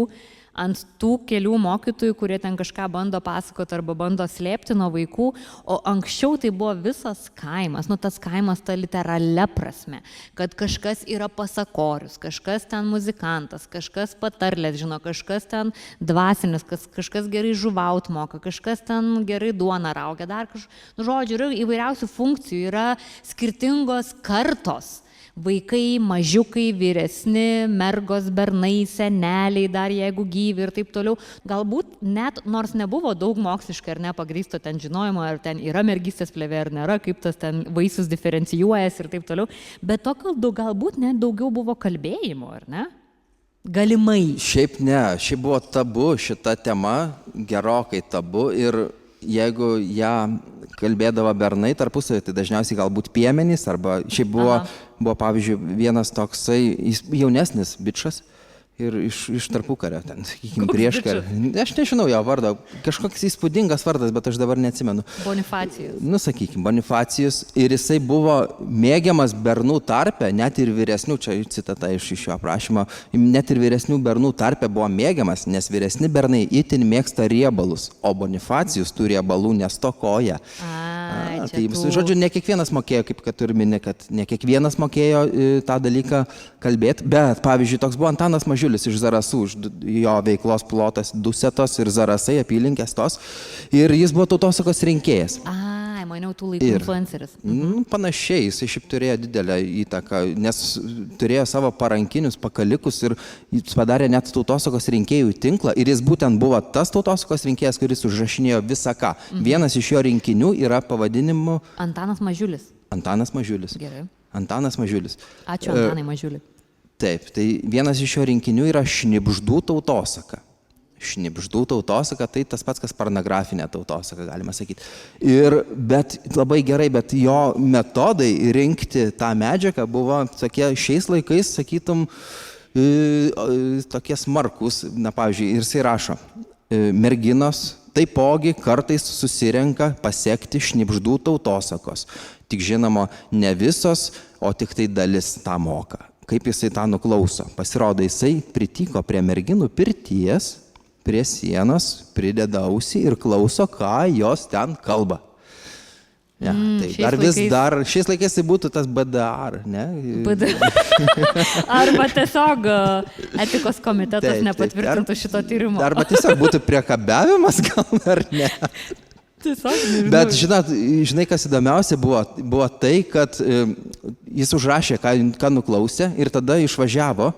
ant tų kelių mokytojų, kurie ten kažką bando pasakoti arba bando slėpti nuo vaikų, o anksčiau tai buvo visas kaimas, tas kaimas ta literalia prasme, kad kažkas yra pasakorius, kažkas ten muzikantas, kažkas patarlės žino, kažkas ten dvasinis, kažkas gerai žuvaut moka, kažkas ten gerai duoną raugia, dar žodžiu, yra įvairiausių funkcijų, yra skirtingos kartos. Vaikai, mažiukai, vyresni, mergos, bernai, seneliai, dar jeigu gyvi ir taip toliau. Galbūt net, nors nebuvo daug moksliškai ar nepagrįsto ten žinojimo, ar ten yra mergystės plėvė ar nėra, kaip tas ten vaisius diferencijuojasi ir taip toliau, bet tokio galbūt net daugiau buvo kalbėjimo, ar ne? Galimai. Šiaip buvo tabu šita tema, gerokai tabu ir jeigu ją kalbėdavo bernai tarpusavy, tai dažniausiai galbūt piemenys, arba šiaip buvo pavyzdžiui, vienas toksai jaunesnis bičas ir iš tarpukario, ten, sakykime, prieškario. Aš nežinau jo vardo, kažkoks įspūdingas vardas, bet aš dabar neatsimenu. Bonifacijus. Sakykime, Bonifacijus. Ir jisai buvo mėgiamas bernų tarpe, net ir vyresnių, čia citata iš šio aprašymo, net ir vyresnių bernų tarpe buvo mėgiamas, nes vyresni bernai itin mėgsta riebalus, o Bonifacijus tų riebalų nestokoja. Tai, žodžiu, ne kiekvienas mokėjo, kaip kad ir mini, kad ne kiekvienas mokėjo tą dalyką kalbėti, bet, pavyzdžiui, toks buvo Antanas Mažiulis iš Zarasų, jo veiklos plotas Dusetos ir Zarasai, apylinkės tos, ir jis buvo tautosakos rinkėjas. Maniau, tų laikų influenceris. Panašiai, jis šiaip turėjo didelę įtaką, nes turėjo savo parankinius pakalikus ir jis padarė net tautosakos rinkėjų tinklą ir jis būtent buvo tas tautosakos rinkėjas, kuris užrašinėjo visą ką. Vienas iš jo rinkinių yra pavadinimu... Antanas Mažiulis. Antanas Mažiulis. Gerai. Antanas Mažiulis. Ačiū, Antanai Mažiuli. Taip, tai vienas iš jo rinkinių yra Šnibždų tautosaka. Šnibždų tautosaka, tai tas pats, kas pornografinė tautosaka, galima sakyti. Bet labai gerai, bet jo metodai rinkti tą medžiagą buvo tokie šiais laikais, sakytum, tokie smarkus. Na, pavyzdžiui, ir jisai rašo, merginos taipogi kartais susirenka pasekti šnibždų tautosakos. Tik žinoma, ne visos, o tik tai dalis tą moka. Kaip jisai tą nuklauso? Pasirodo, jisai pritiko prie merginų pirties, prie sienos, prideda ausį ir klauso, ką jos ten kalba. Ja, tai šiais laikais tai būtų tas BDR, ne? Arba tiesiog etikos komitetas nepatvirtintų šito tyrimo. Arba tiesiog būtų priekabiavimas, gal ar ne? Tiesiog nežinau. Bet žinai, kas įdomiausia buvo tai, kad jis užrašė, ką nuklausė ir tada išvažiavo.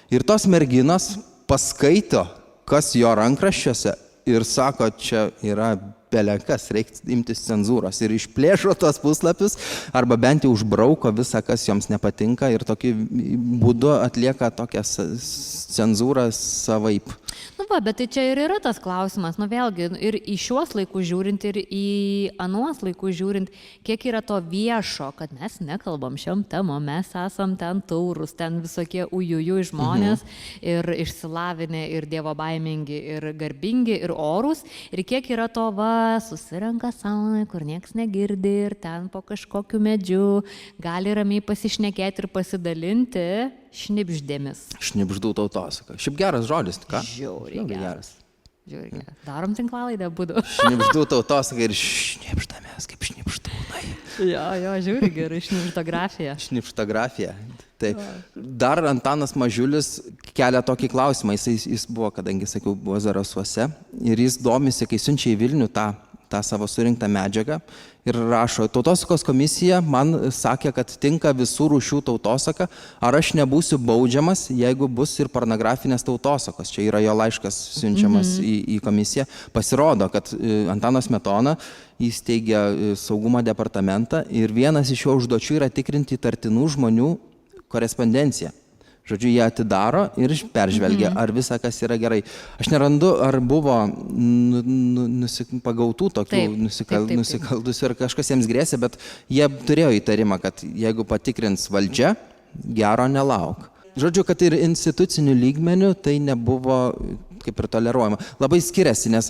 Ir tos merginos paskaito, kas jo rankraščiuose ir sako, čia yra belekas, reikia imtis cenzūros ir išplėšo tos puslapius arba bent jau užbrauko visą, kas joms nepatinka ir tokiu būdu atlieka tokią cenzūrą savaip. Nu va, bet tai čia ir yra tas klausimas, nu vėlgi, ir į šiuos laikus žiūrint, ir į anuos laikus žiūrint, kiek yra to viešo, kad mes nekalbam šiom temom, mes esam ten taurus, ten visokie ujujų žmonės ir išsilavinę, ir dievobaimingi, ir garbingi, ir orus, ir kiek yra to susirenka saunai, kur nieks negirdi ir ten po kažkokiu medžiu gali ramiai pasišnekėti ir pasidalinti šnibždėmis. Šnibždų tautosaka. Šiaip geras žodis, ką? Žiauriai geras. Darom tinklalaidę būdu. Šnibždų tautosaka ir šnibždamės kaip šnibždūnai. Jo, žiūri gerai, šnibždografija. Šnibždografija. Tai dar Antanas Mažiulis kelia tokį klausimą, jis buvo, kadangi, sakiau, buvo Zarasuose ir jis domisi, kai siunčia į Vilnių tą savo surinktą medžiagą ir rašo, tautosakos komisija man sakė, kad tinka visų rūšių tautosaka, ar aš nebūsiu baudžiamas, jeigu bus ir pornografinės tautosakos. Čia yra jo laiškas siunčiamas į komisiją. Pasirodo, kad Antanas Smetona įsteigia saugumo departamentą ir vienas iš jo užduočių yra tikrinti įtartinų žmonių korespondenciją. Žodžiu, jie atidaro ir peržvelgia, ar visa, kas yra gerai. Aš nerandu, ar buvo pagautų tokių nusikaltusių, ar kažkas jiems grėsė, bet jie turėjo įtarimą, kad jeigu patikrins valdžia, gero nelauk. Žodžiu, kad ir institucinių lygmenių tai nebuvo kaip ir toleruojama. Labai skiriasi, nes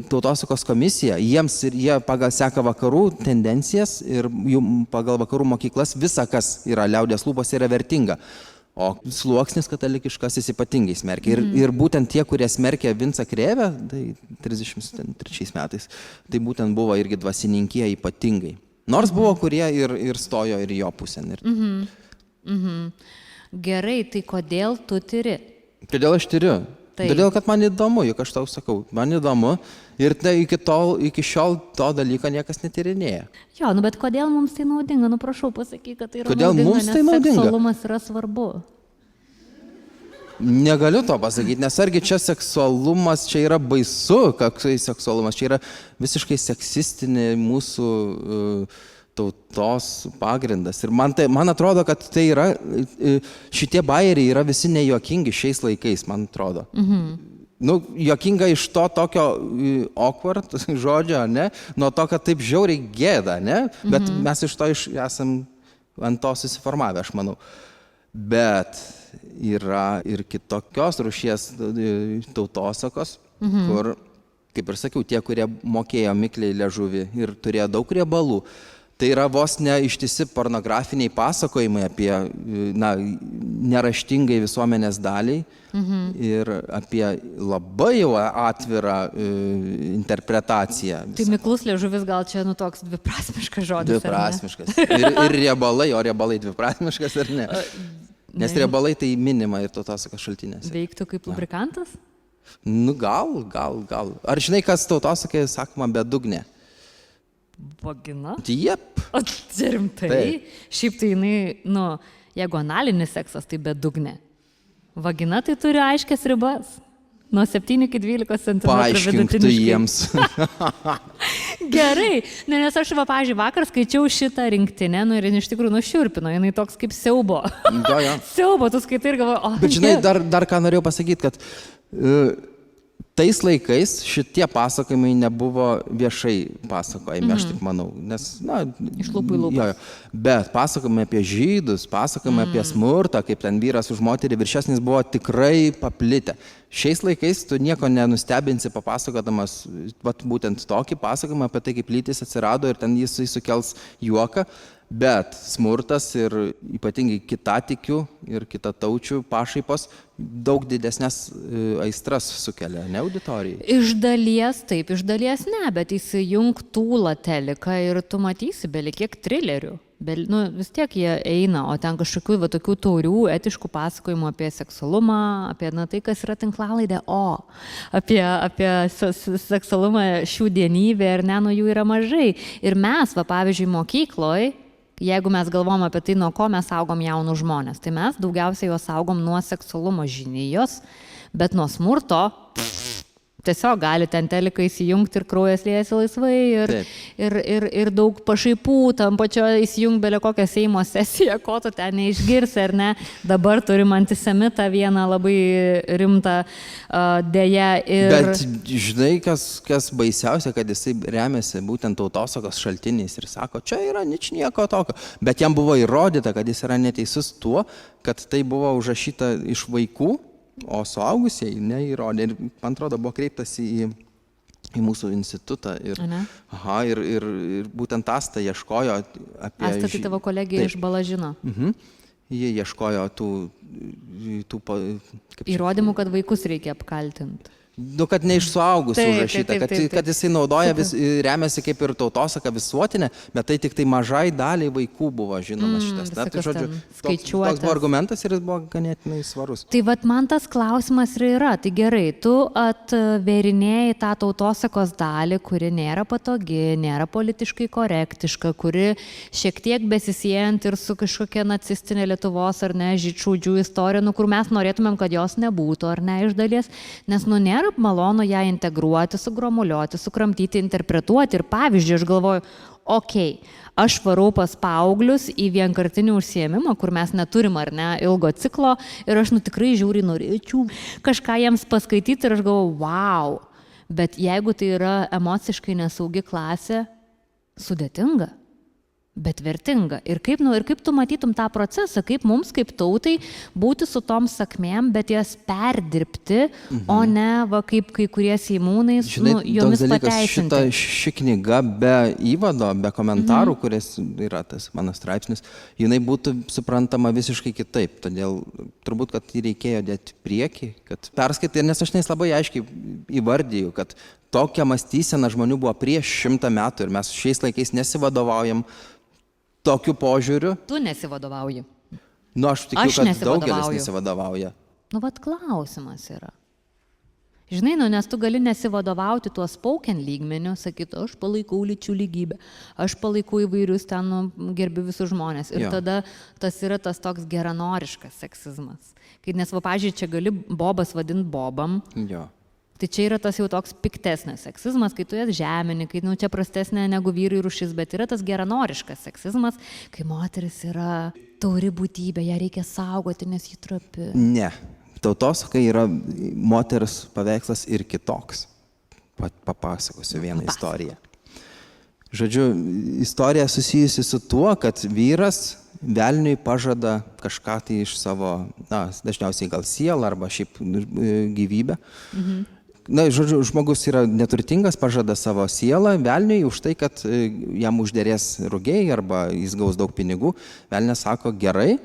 tautosakos komisija, jie pagal seka vakarų tendencijas ir jų pagal vakarų mokyklas visa, kas yra liaudies lūpose, yra vertinga. O sluoksnis katalikiškasis ypatingai smerkia. Ir būtent tie, kurie smerkia Vincą Krėvę, tai 33 metais, tai būtent buvo irgi dvasininkija ypatingai. Nors buvo, kurie ir stojo ir jo pusėn. Gerai, tai kodėl tu tyri? Kodėl aš tyriu? Todėl, kad man įdomu, juk aš tau sakau, man įdomu ir tai iki šiol to dalyko niekas netyrinėja. Jo, bet kodėl mums tai naudinga? Prašau, pasakyk, kad tai yra kodėl naudinga, mums tai naudinga? Seksualumas yra svarbu. Negaliu to pasakyti, nes argi čia seksualumas, čia yra baisu, koksai seksualumas, čia yra visiškai seksistinė mūsų tautos pagrindas. Ir man atrodo, kad tai yra, šitie bajeriai yra visi nejuokingi šiais laikais, man atrodo. Juokinga iš to tokio awkward žodžio, ne? Nuo to, kad taip žiauriai gėda, ne? Bet mes iš to esam ant to susiformavę, aš manau. Bet yra ir kitokios rūšies tautosakos, kur, kaip ir sakiau, tie, kurie mokėjo mikliai liežuvį ir turėjo daug riebalų, tai yra vos ne ištisi pornografiniai pasakojimai apie neraštingai visuomenės daliai ir apie labai jau atvirą interpretaciją. Tai miklus liežuvis gal čia toks dviprasmiškas žodis. Dviprasmiškas. Ir riebalai, o riebalai dviprasmiškas ar ne? Nes riebalai tai minima ir tautosakos šaltinėse. Veiktų kaip lubrikantas? Gal. Ar žinai, kas tautosakai sakoma bedugnė? Vagina? Jep. O rimtai? Taip. Šiaip tai jinai, jeigu analinis seksas, tai bedugnė. Vagina tai turi aiškias ribas. Nuo 7 iki 12 cm vidutiniškai. Paaiškink tu jiems. Gerai, nes aš, pavyzdžiui, vakar skaičiau šitą rinktinę, ir iš tikrųjų nušiurpino, jinai toks kaip siaubo. Jo. Siaubo, tu skaitai ir galvoji, Bet žinai, dar ką norėjau pasakyti, kad tais laikais šitie pasakojimai nebuvo viešai pasakojami, aš tik manau, nes, Iš lūpų į lūpas. Bet pasakojimai apie žydus, pasakojimai apie smurtą, kaip ten vyras už moterį viršesnis buvo tikrai paplitę. Šiais laikais tu nieko nenustebinsi papasakodamas būtent tokį pasakojimą apie tai, kaip lytis atsirado ir ten jis sukels juoką. Bet smurtas ir ypatingai kitatikių ir kitataučių pašaipos daug didesnės aistras sukelia, ne auditorijai? Iš dalies taip, iš dalies ne, bet įsijung tūlą teliką ir tu matysi belikiek trilerių. Vis tiek jie eina, o ten kažkokių tokių taurių, etiškų pasakojimų apie seksualumą, apie tai, kas yra tinklalaidė, apie seksualumą šių dienybę ir jų yra mažai. Ir mes, pavyzdžiui, mokykloje, jeigu mes galvom apie tai, nuo ko mes saugom jaunus žmonės, tai mes daugiausiai juos saugom nuo seksualumo žinijos, bet nuo smurto tiesiog gali ten teliką įsijungti ir kraujas liejasi laisvai ir daug pašaipų, tam pačio įsijung belė kokią Seimo sesiją, ko tu ten neišgirsi, ar ne. Dabar turim antisemitą vieną labai rimtą dėją. Bet žinai, kas baisiausia, kad jisai remiasi būtent tautosakos šaltiniais ir sako, čia yra nieko tokio. Bet jam buvo įrodyta, kad jis yra neteisus tuo, kad tai buvo užrašyta iš vaikų, o suaugusieji neįrodė. Ir, man atrodo, buvo kreiptasi į mūsų institutą. Ir būtent Asta ieškojo apie... Asta tai tavo kolegija iš Balažino. Jie ieškojo tų įrodymų, kad vaikus reikia apkaltinti. Kad ne iš suaugusių užrašyta, kad jisai naudoja, remiasi kaip ir tautosaka visuotinė, bet tai tik tai mažai daliai vaikų buvo žinomas šitas. Tai žodžiu, toks buvo argumentas ir jis buvo ganėtinai svarus. Tai man tas klausimas yra, tai gerai, tu atvėrinėjai tą tautosakos dalį, kuri nėra patogi, nėra politiškai korektiška, kuri šiek tiek besisiejant ir su kažkokia nacistinė Lietuvos ar ne žydšaudžių istorija, kur mes norėtumėm, kad jos nebūtų ar ne iš dalies, nes nėra malonu ją integruoti, sugromuliuoti, sukramtyti, interpretuoti. Ir pavyzdžiui, aš galvoju, aš varau pas paauglius į vienkartinį užsiėmimą, kur mes neturim ar ne ilgo ciklo ir aš tikrai žiauriai norėčiau kažką jiems paskaityti ir aš galvoju, wow, bet jeigu tai yra emociškai nesaugi klasė, sudėtinga. Bet vertinga. Ir kaip tu matytum tą procesą, kaip mums, kaip tautai, būti su tom sakmėm, bet jas perdirbti, o ne kaip kai kurie seimūnai jomis pateisinti. Ši knyga be įvado, be komentarų, kuris yra tas mano straipsnis, jinai būtų suprantama visiškai kitaip. Todėl turbūt, kad jį reikėjo dėti priekį, kad perskaitai, nes aš labai aiškiai įvardyju, kad tokia mąstysena žmonių buvo prieš 100 metų ir mes šiais laikais nesivadovaujam tokiu požiūriu. Tu nesivadovauji. Aš tikiu, kad daugelis nesivadovauja. Klausimas yra. Žinai, nes tu gali nesivadovauti tuo spoken lygmeniu, sakyti, aš palaikau lyčių lygybę, aš palaikau įvairius ten, gerbiu visus žmonės. Ir tada tas yra tas toks geranoriškas seksizmas. Nes, pavyzdžiui, čia gali bobas vadinti bobam. Jo. Tai čia yra tas jau toks piktesnis seksizmas, kai tu jas žemini, kai čia prastesnė negu vyrai rūšis, bet yra tas geranoriškas seksizmas, kai moteris yra tauri būtybė, ją reikia saugoti, nes ji trapi. Ne, tautosaka yra moters paveikslas ir kitoks. Papasakosiu vieną istoriją. Žodžiu, istorija susijusi su tuo, kad vyras velniui pažada kažką tai iš savo, dažniausiai gal sielą arba šiaip gyvybę. Žodžiu, žmogus yra neturtingas, pažada savo sielą velniui už tai, kad jam užderės rugiai arba jis gaus daug pinigų. Velnias sako, gerai,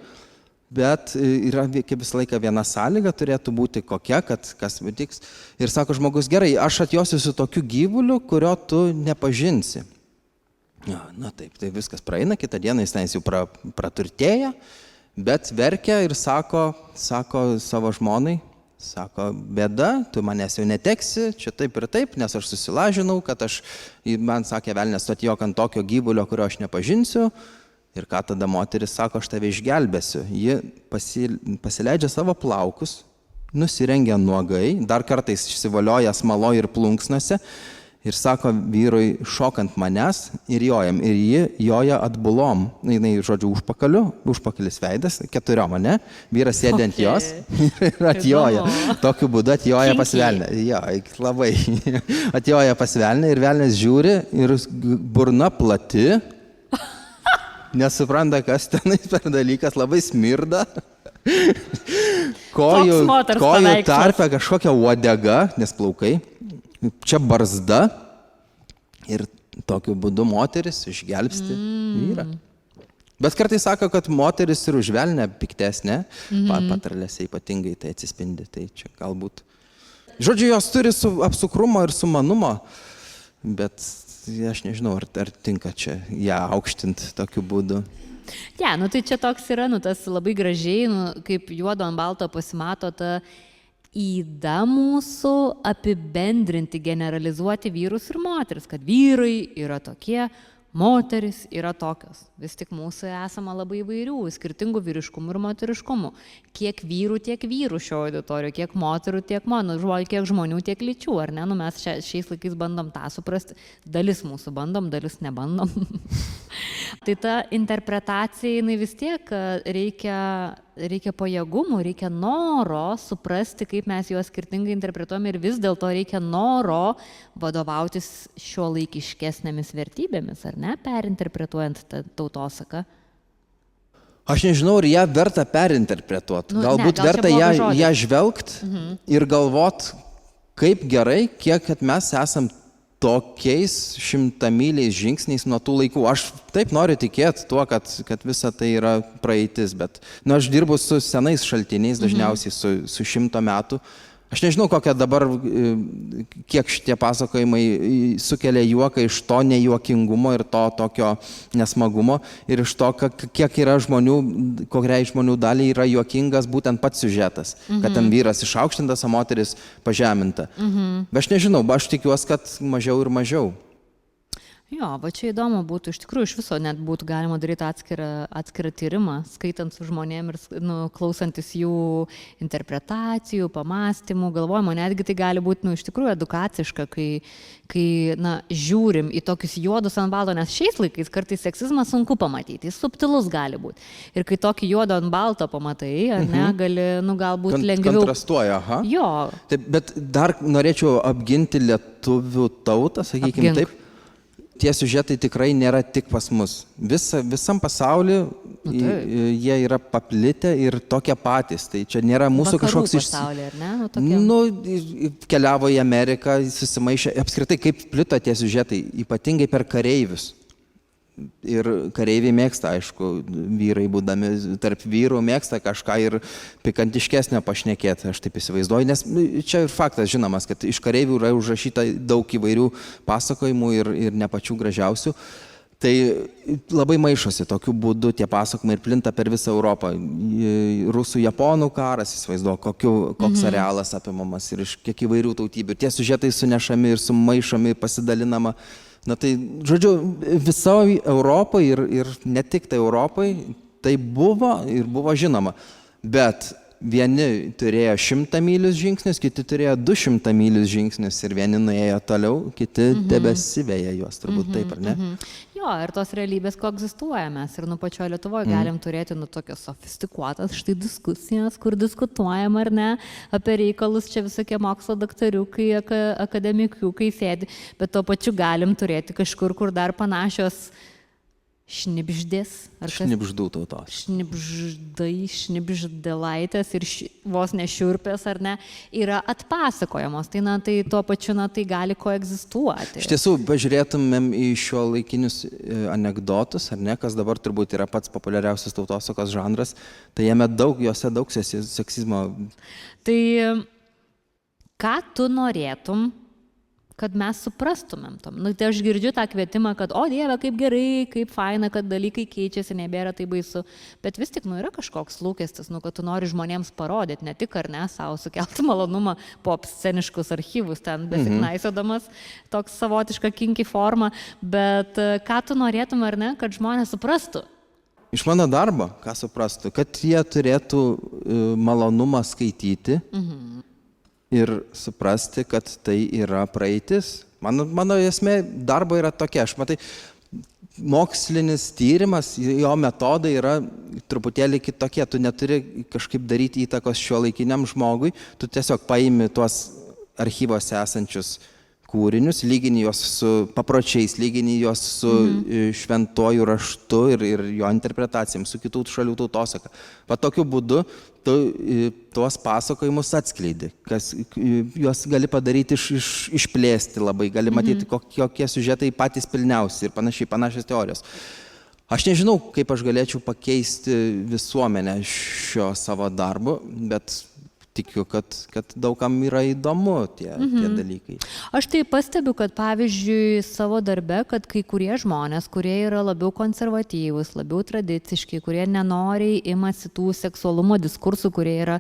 bet yra kaip visą laiką viena sąlyga turėtų būti kokia, kad kas nutiks. Ir sako žmogus, gerai, aš atjosiu su tokiu gyvuliu, kurio tu nepažinsi. Taip, tai viskas praeina, kitą dieną jis ten jau praturtėja, bet verkia ir sako savo žmonai, sako, bėda, tu manęs jau neteksi, čia taip ir taip, nes aš susilažinau, kad man sakė velnias, atjok ant tokio gyvulio, kurio aš nepažinsiu. Ir ką tada moteris sako, aš tave išgelbėsiu. Ji pasileidžia savo plaukus, nusirengia nuogai, dar kartais išsivalioja smalo ir plunksnose Ir sako vyrui, šokant manęs ir jojam. Ir ji joja atbulom. Jinai, žodžiu, užpakalis veidas, 4, ne? Vyras sėdė ant jos ir atjoja. Tokiu būdu atjoja pas velnę. Jo, labai. Atjoja pas velnę ir velnės žiūri ir burna plati. Nesupranta, kas tenai per dalykas, labai smirda. Kojų tarpe kažkokia uodega, nes plaukai. Čia barzda ir tokiu būdu moteris išgelbsti vyrą. Bet kartais sako, kad moteris ir už velnę piktesnė, patarlėse ypatingai tai atsispindi, tai čia galbūt. Žodžiu, jos turi apsukrumo ir sumanumo, bet aš nežinau, ar tinka čia ją aukštinti tokiu būdu. Ja, tai čia toks yra, tas labai gražiai, kaip juodo ant balto pasimato ta įda mūsų apibendrinti, generalizuoti vyrus ir moteris, kad vyrai yra tokie, moteris yra tokios. Vis tik mūsų esama labai įvairių, skirtingų vyriškumų ir moteriškumų. Kiek vyrų šio auditorijoje, kiek moterų, tiek kiek žmonių, tiek lyčių, ar ne? Mes šiais laikais bandom tą suprasti. Dalis mūsų bandom, dalis nebandom. Tai ta interpretacija, jinai vis tiek reikia pajėgumų, reikia noro suprasti, kaip mes juos skirtingai interpretuojame ir vis dėlto reikia noro vadovautis šiuolaikiškesnėmis vertybėmis, ar ne, perinterpretuojant tautosaką. Aš nežinau, ar ją verta perinterpretuoti. Galbūt verta ją žvelgt ir galvot, kaip gerai, kiek mes esam tokiais 100-myliais žingsniais nuo tų laikų. Aš taip noriu tikėti tuo, kad visa tai yra praeitis, bet aš dirbu su senais šaltiniais, dažniausiai su 100 metų. Aš nežinau, kokia dabar, kiek šitie pasakojimai sukelia juoką iš to nejuokingumo ir to tokio nesmagumo ir iš to, kiek yra žmonių, kokiai žmonių daliai yra juokingas būtent pats siužetas, kad ten vyras išaukštintas, o moteris pažeminta. Bet aš nežinau, aš tikiuosi, kad mažiau ir mažiau. Jo, va čia įdomu būtų, iš tikrųjų iš viso net būtų galima daryti atskirą tyrimą, skaitant su žmonėm ir klausantis jų interpretacijų, pamastymų, galvojimo, netgi tai gali būti iš tikrųjų edukaciška, kai žiūrim į tokius juodus ant balto, nes šiais laikais kartais seksizmą sunku pamatyti, jis subtilus gali būti. Ir kai tokį juodo ant balto pamatai, ar ne, gali, galbūt lengviau. Kontrastuoja, aha. Jo. Taip, bet dar norėčiau apginti lietuvių tautą, sakykime taip. Tie siužetai tikrai nėra tik pas mus. Visam pasauliu jie yra paplitę ir tokie patys. Tai čia nėra mūsų kažkoks keliavo į Ameriką, susimaišė. Apskritai, kaip plito tie siužetai, ypatingai per kareivius. Ir kareiviai mėgsta, aišku, vyrai būdami tarp vyrų mėgsta kažką ir pikantiškesnio pašnekėti, aš taip įsivaizduoju, nes čia ir faktas žinomas, kad iš kareivių yra užrašyta daug įvairių pasakojimų ir ne pačių gražiausių. Tai labai maišosi tokiu būdu tie pasakojimai ir plinta per visą Europą. Rusų-Japonų karas, įsivaizduoju, koks arealas apimamas ir iš kiek įvairių tautybių. Tie siužetai sunešami ir sumaišomi, pasidalinama. Tai, žodžiu, visoje Europoje ir ne tik tai Europoje tai buvo ir buvo žinoma. Bet vieni turėjo 100 mylius žingsnius, kiti turėjo 200 mylius žingsnius ir vieni nuėjo toliau, kiti tebesiveja juos, turbūt taip, ar ne? Jo, ir tos realybės koegzistuoja mes ir pačioje Lietuvoje galim turėti tokios sofistikuotas štai diskusijas, kur diskutuojam ar ne apie reikalus, čia visokie mokslo daktariukai, akademikiukai sėdi, bet tuo pačiu galim turėti kažkur, kur dar panašios šnibždės. Šnibždų tautos. Šnibždėlaitės ir vos nešiurpės, ar ne, yra atpasakojamos. Tai tuo pačiu, tai gali koegzistuoti. Iš tiesų, pažiūrėtumėm į šio laikinius anekdotus, ar ne, kas dabar turbūt yra pats populiariausias tautosakos žanras, tai juose daug seksizmo. Tai ką tu norėtum, kad mes suprastumėm tom. Tai aš girdžiu tą kvietimą, kad, o Dieve, kaip gerai, kaip faina, kad dalykai keičiasi, nebėra tai baisu. Bet vis tik, yra kažkoks lūkestis, kad tu nori žmonėms parodyti, ne tik ar ne, savo sukelti malonumą po sceniškus archyvus, ten besiknaisiodamas toks savotišką kinky formą, bet ką tu norėtum ar ne, kad žmonės suprastų? Iš mano darbo, ką suprastų, kad jie turėtų malonumą skaityti, ir suprasti, kad tai yra praeitis, Mano esmė darbo yra tokia, aš matai, mokslinis tyrimas, jo metodai yra truputėlį kitokie, tu neturi kažkaip daryti įtakos šiuolaikiniam žmogui, tu tiesiog paimi tuos archyvose esančius kūrinius, lygini juos su papročiais, lygini juos su šventuoju raštu ir jo interpretacijom, su kitų šalių tautosaka. Va tokiu būdu tu tuos pasakojimus atskleidi, juos gali padaryti išplėsti labai, gali matyti, kokie siužetai patys pilniausi ir panašios teorijos. Aš nežinau, kaip aš galėčiau pakeisti visuomenę šio savo darbu, bet tikiu, kad daugam yra įdomu tie dalykai. Aš tai pastebiu, kad pavyzdžiui savo darbe, kad kai kurie žmonės, kurie yra labiau konservatyvūs, labiau tradiciški, kurie nenoriai imasi tų seksualumo diskursų, kurie yra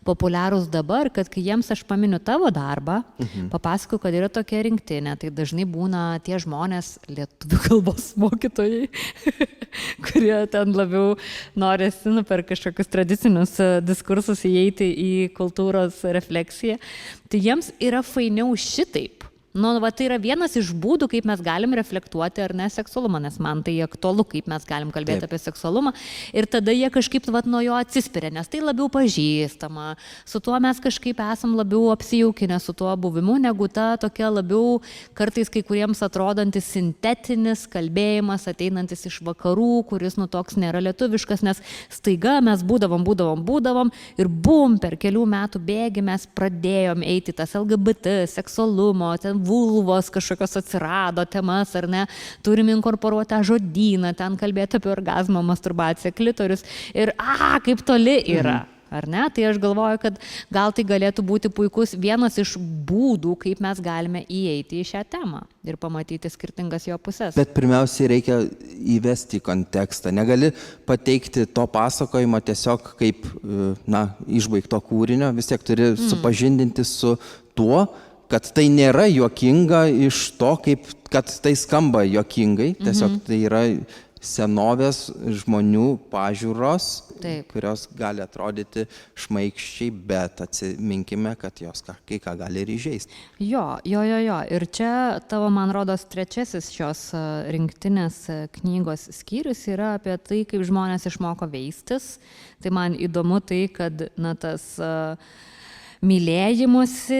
populiarūs dabar, kad kai jiems aš paminiu tavo darbą, papasakoju, kad yra tokia rinktinė, tai dažnai būna tie žmonės lietuvių kalbos mokytojai, kurie ten labiau norisi per kažkokius tradicinius diskursus įeiti į kultūros refleksiją, tai jiems yra fainiau šitaip. Tai yra vienas iš būdų, kaip mes galim reflektuoti ar ne seksualumą, nes man tai aktualu, kaip mes galim kalbėti apie seksualumą ir tada jie kažkaip nuo jo atsispiria, nes tai labiau pažįstama, su tuo mes kažkaip esam labiau apsijaukinę su tuo buvimu, negu ta tokia labiau kartais kai kuriems atrodantis sintetinis kalbėjimas, ateinantis iš vakarų, kuris toks nėra lietuviškas, nes staiga mes būdavom ir bum, per kelių metų bėgį mes pradėjom eiti tas LGBT, seksualumo, ten vulvos kažkokios atsirado temas, ar ne, turim inkorporuoti tą žodyną, ten kalbėti apie orgazmą, masturbaciją, klitorius ir kaip toli yra. Ar ne? Tai aš galvoju, kad gal tai galėtų būti puikus vienas iš būdų, kaip mes galime įeiti į šią temą ir pamatyti skirtingas jo pusės. Bet pirmiausiai reikia įvesti į kontekstą. Negali pateikti to pasakojimo tiesiog kaip išbaigto kūrinio, vis tiek turi supažindinti su tuo, kad tai nėra juokinga iš to, kad tai skamba juokingai, tiesiog tai yra senovės žmonių pažiūros, kurios gali atrodyti šmaikščiai, bet atsiminkime, kad jos kai ką gali ir įžeisti. Jo. Ir čia tavo, man rodos, trečiasis šios rinktinės knygos skyrius yra apie tai, kaip žmonės išmoko veistis. Tai man įdomu tai, kad tas mylėjimusi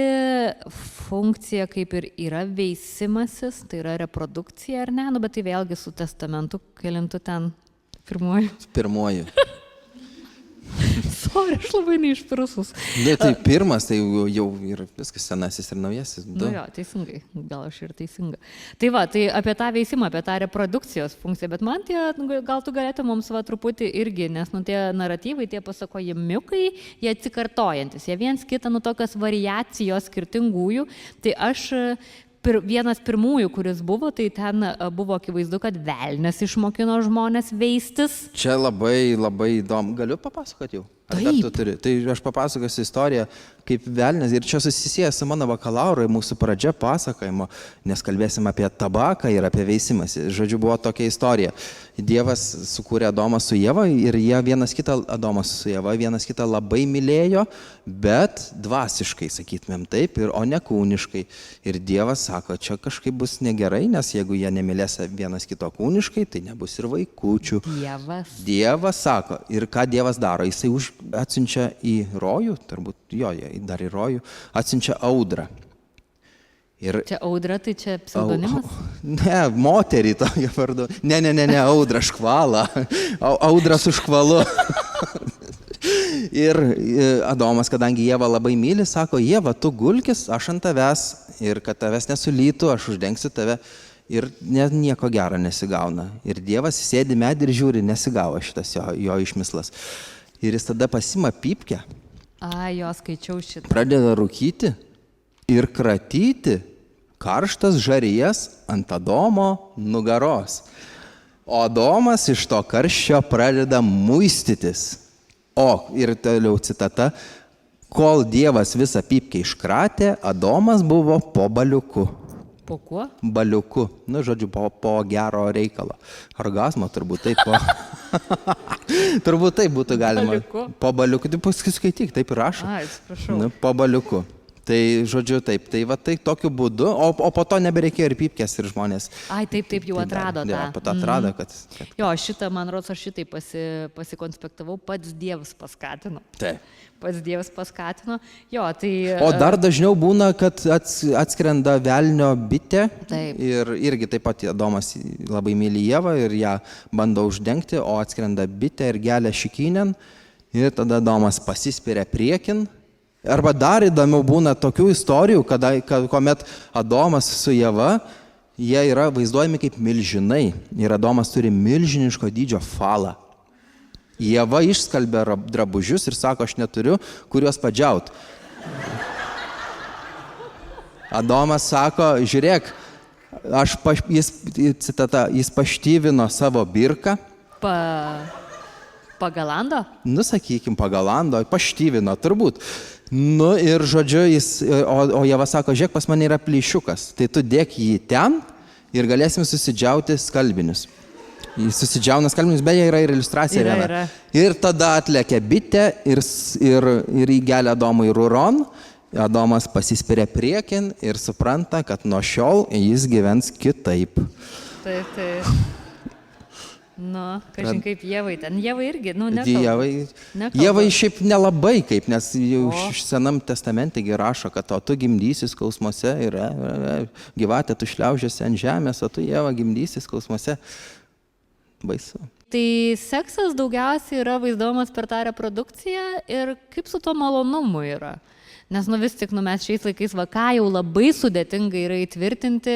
funkcija kaip ir yra veisimasis, tai yra reprodukcija, ar ne? Bet tai vėlgi su testamentu, kelintu ten pirmuoju. Pirmuoju. Sorry, aš labai neišprusus. Tai pirmas, tai jau ir viskas senasis ir naujasis. Jo, teisingai, gal aš ir teisinga. Tai tai apie tą veisimą, apie tą reprodukcijos funkciją, bet man gal tu galėtum mums truputį irgi, nes tie naratyvai, tie pasakojimiukai, jie atsikartojantis, jie viens kitą tokios variacijos skirtingųjų, tai aš vienas pirmųjų, kuris buvo, tai ten buvo akivaizdu, kad velnias išmokino žmonės veistis. Čia labai įdomu. Galiu papasakoti jau? Taip. Tai aš papasakosiu istoriją, kaip velnias, ir čia susisieja su mano bakalauro, mūsų pradžia pasakojimo, nes kalbėsim apie tabaką ir apie veisimąsi. Žodžiu, buvo tokia istorija. Dievas sukūrė Adomą su Ieva ir Adomas su Ieva vienas kitą labai mylėjo, bet dvasiškai, sakytumėm taip, o ne kūniškai. Ir Dievas sako, čia kažkaip bus negerai, nes jeigu jie nemylės vienas kito kūniškai, tai nebus ir vaikučių. Dievas sako, ir ką Dievas daro? Jisai atsiunčia į rojų, turbūt dar į rojų, atsiunčia audrą. Čia audra, tai čia pseudonimas? Ne, moterį tokia vardu. Ne, audra škvalą. Audra su škvalu. Ir Adomas, kadangi Ieva labai myli, sako, Ieva, tu gulkis, aš ant tavęs ir kad tavęs nesulytų, aš uždengsiu tave. Ir nieko gero nesigauna. Ir Dievas sėdi medį ir žiūri, nesigavo šitas jo išmislas. Ir jis tada pasima pypkę. Skaičiau šitą. Pradeda rūkyti ir kratyti karštas žarijas ant Adomo nugaros. O Adomas iš to karščio pradeda muistytis. Ir toliau citata, kol Dievas visą pypkę iškratė, Adomas buvo po baliuku. Po kuo? Baliuku. Žodžiu, po gero reikalo. Orgazmo turbūt taip. Turbūt taip būtų galima. Baliuku? Po baliuku. Tai paskui skaityk, taip ir rašo. Atsiprašau. Po baliuku. Tai, žodžiu, taip, tai va tai tokiu būdu, o po to nebereikėjo ir pypkės ir žmonės. Ai, taip, jau atrado tą. Jo, po to atrado, kad... Jo, šitą, man rodos, aš šitai pasikonspektavau, pats Dievas paskatino. Taip. Pats Dievas paskatino. Jo, tai... O dar dažniau būna, kad atskrenda velnio bitė. Taip. Ir irgi taip pat Adomas labai myli Ievą ir ją bando uždengti, o atskrenda bitė ir gelia šikynėn. Ir tada Adomas pasispiria priekin. Arba dar įdomiau būna tokių istorijų, kuomet Adomas su Ieva, jie yra vaizduojami kaip milžinai. Ir Adomas turi milžiniško dydžio falą. Ieva išskalbia drabužius ir sako, aš neturiu, kuriuos padžiaut. Adomas sako, žiūrėk, jis paštyvino savo birką. Pagalando? Nu, sakykim, pagalando, paštyvino, turbūt. Nu ir žodžiu, o Ieva sako, žiūrėk, pas mane yra plyšiukas, tai tu dėk jį ten ir galėsim susidžiauti skalbinius. Jis susidžiauna skalbinius, beje, yra ir iliustracija viena. Ir tada atlekia bitė ir įgelia Adomui ruron. Adomas pasispiria priekin ir supranta, kad nuo šiol jis gyvens kitaip. Taip. Nu, kažin kaip Ievai ten. Ievai irgi, nekalba. Ievai šiaip nelabai kaip, nes jau Senam testamente rašo, kad tu gimdysi skausmuose ir gyvatė tu šliaužiasi ant žemės, o tu Ieva gimdysi skausmuose. Baisu. Tai seksas daugiausiai yra vaizduojamas per tą reprodukciją ir kaip su to malonumu yra. Nes vis tik mes šiais laikais ką jau labai sudėtinga yra įtvirtinti,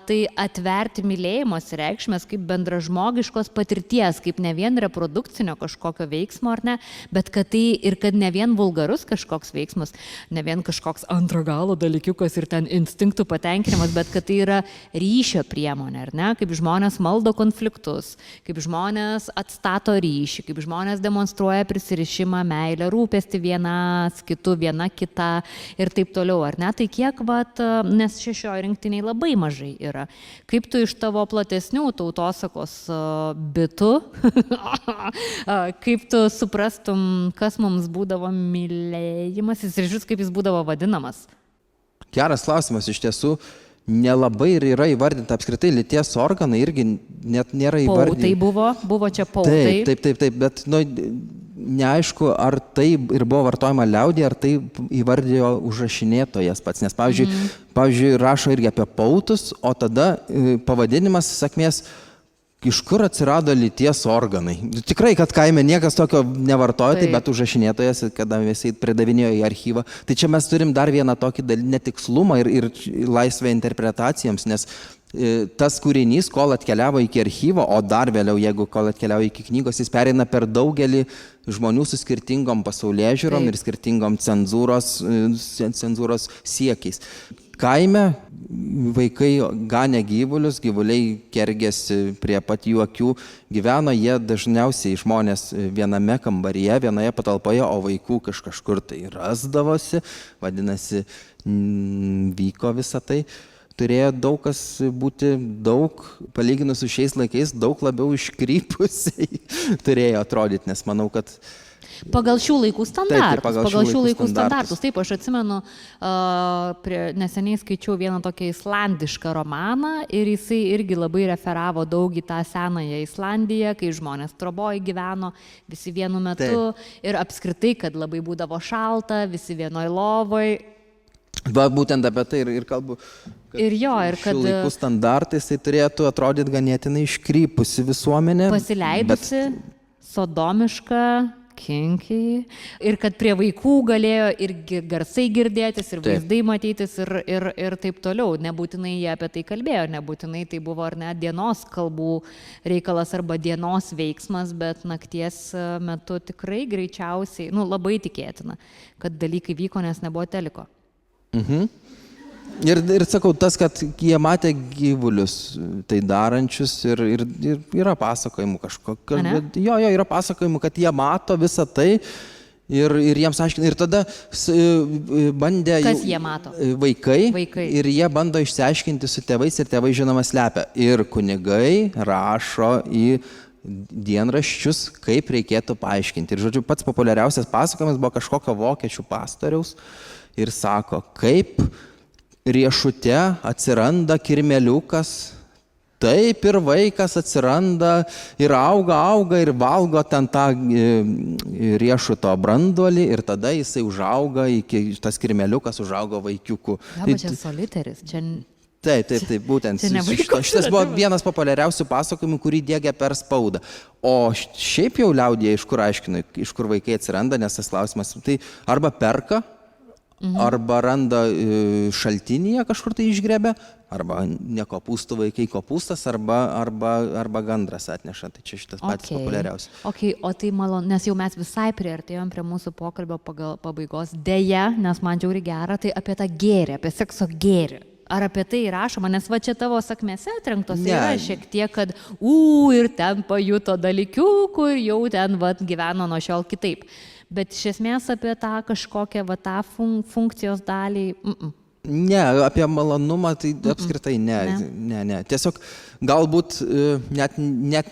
tai atverti mylėjimos reikšmės kaip bendražmogiškos patirties, kaip ne vien reprodukcinio kažkokio veiksmo, ar ne, bet kad tai ir kad ne vien vulgarus kažkoks veiksmas, ne vien kažkoks antro galo dalykiukas ir ten instinktų patenkinimas, bet kad tai yra ryšio priemonė, ar ne, kaip žmonės maldo konfliktus, kaip žmonės atstato ryšį, kaip žmonės demonstruoja prisirišimą, meilę, rūpestį vienas kitu, viena kita ir taip toliau, ar ne? Tai kiek, nes šešioje rinktiniai labai mažai yra. Kaip tu iš tavo platesnių tautosakos bitų, kaip tu suprastum, kas mums būdavo mylėjimasis ir žiūrės, kaip jis būdavo vadinamas? Geras klausimas, iš tiesų. Nelabai ir yra įvardinta apskritai lyties organai, irgi net nėra įvardinta. Pautai buvo čia pautai. Taip, bet neaišku, ar tai ir buvo vartojama liaudyje, ar tai įvardijo užrašinėtojas pats. Nes, pavyzdžiui, rašo irgi apie pautus, o tada pavadinimas sakmės, iš kur atsirado lyties organai. Tikrai, kad kaime niekas tokio nevartoja, tai bet užrašinėtojas, kada visi pridavinėjo į archyvą. Tai čia mes turim dar vieną tokį netikslumą ir laisvę interpretacijams, nes tas kūrinys, kol atkeliavo iki archyvo, o dar vėliau, jeigu kol atkeliavo iki knygos, jis pereina per daugelį žmonių su skirtingom pasaulėžiūrom ir skirtingom cenzūros siekiais. Kaime vaikai ganė gyvulius, gyvuliai kergėsi prie pat jų akių, gyveno jie dažniausiai žmonės viename kambaryje, vienoje patalpoje, o vaikų kažkur tai rasdavosi, vadinasi, vyko visą tai. Turėjo daug kas būti palyginus su šiais laikais, daug labiau iškrypusiai turėjo atrodyti, nes manau, kad pagal šių laikų standartus. Taip, pagal šių laikų standartus. Taip, aš atsimenu, neseniai skaičiau vieną tokią islandišką romaną ir jisai irgi labai referavo daug į tą senąją Islandiją, kai žmonės troboj gyveno visi vienu metu ir apskritai, kad labai būdavo šalta, visi vienoj lovoj. Būtent apie tai ir kalbu. Ir kad šių laikų standartais tai turėtų atrodyti ganėtinai iškrypusi visuomenė. Pasileidusi, sodomiška, kinky. Ir kad prie vaikų galėjo ir garsai girdėtis, ir vaizdai matytis, ir taip toliau. Nebūtinai jie apie tai kalbėjo, nebūtinai tai buvo ar ne dienos kalbų reikalas arba dienos veiksmas, bet nakties metu tikrai greičiausiai, labai tikėtina, kad dalykai vyko, nes nebuvo teliko. Ir sakau, tas, kad jie matė gyvulius tai darančius ir yra pasakojimų kažkokio. Jo, yra pasakojimų, kad jie mato visą tai ir jiems aiškina. Ir tada bandė kas jie mato? Vaikai. Ir jie bando išsiaiškinti su tėvais ir tėvai žinoma slepia. Ir kunigai rašo į dienraščius, kaip reikėtų paaiškinti. Ir žodžiu, pats populiariausias pasakojimas buvo kažkokio vokiečių pastoriaus. ir sako, kaip riešute atsiranda kirmeliukas, taip ir vaikas atsiranda ir auga ir valgo ten tą riešuto branduolį ir tada jisai užauga, tas kirmeliukas užaugo vaikiukų. Ja, čia soliteris, čia... Taip, būtent. Šitas buvo vienas populiariausių pasakojimų, kurį diegia per spaudą. O šiaip jau liaudėje, iš kur aiškina, iš kur vaikai atsiranda, nes tas klausimas, tai arba perka, arba randa šaltinyje kažkur tai išgrebia, arba ne kopūstų vaikai kopūstas, arba gandras atneša. Tai čia šitas patys populiariausias. O tai malonu, nes jau mes visai priartėjom prie mūsų pokalbio pabaigos. Deja, nes man žiauri gera, tai apie tą gėrį, apie sekso gėrį. Ar apie tai rašoma, nes va čia tavo sakmėse atrenktose yra šiek tiek, kad ir ten pajuto dalykiukų ir jau ten gyveno nuo šiol kitaip. Bet iš esmės apie tą kažkokią tą funkcijos dalį... Ne, apie malonumą tai apskritai ne. Tiesiog galbūt net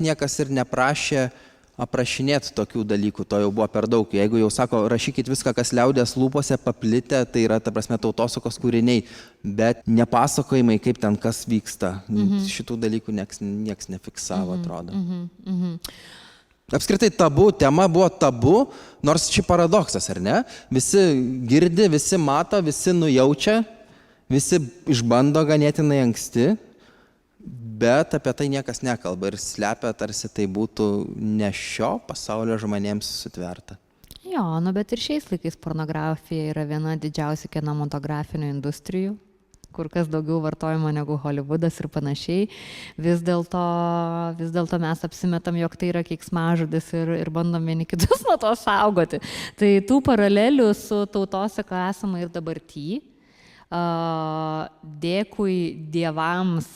niekas ir neprašė aprašinėti tokių dalykų, to jau buvo per daug. Jeigu jau sako, rašykit viską, kas liaudės lūpose paplitę, tai yra, ta prasme, tautosakos kūriniai, bet nepasakojimai, kaip ten kas vyksta. Šitų dalykų nieks nefiksavo, atrodo. Apskritai tema buvo tabu, nors čia paradoksas, ar ne? Visi girdi, visi mato, visi nujaučia, visi išbando ganėtinai anksti, bet apie tai niekas nekalba ir slepia, tarsi tai būtų ne šio pasaulio žmonėms sutverta. Jo, bet ir šiais laikais pornografija yra viena didžiausių kinematografinių industrijų, kur kas daugiau vartojimo negu Hollywoodas ir panašiai. Vis dėlto mes apsimetam, jog tai yra keiksmažodis ir bandom vieni kitus nuo to saugoti. Tai tų paralelių su tautosaka esama ir dabarty. Dėkui dievams,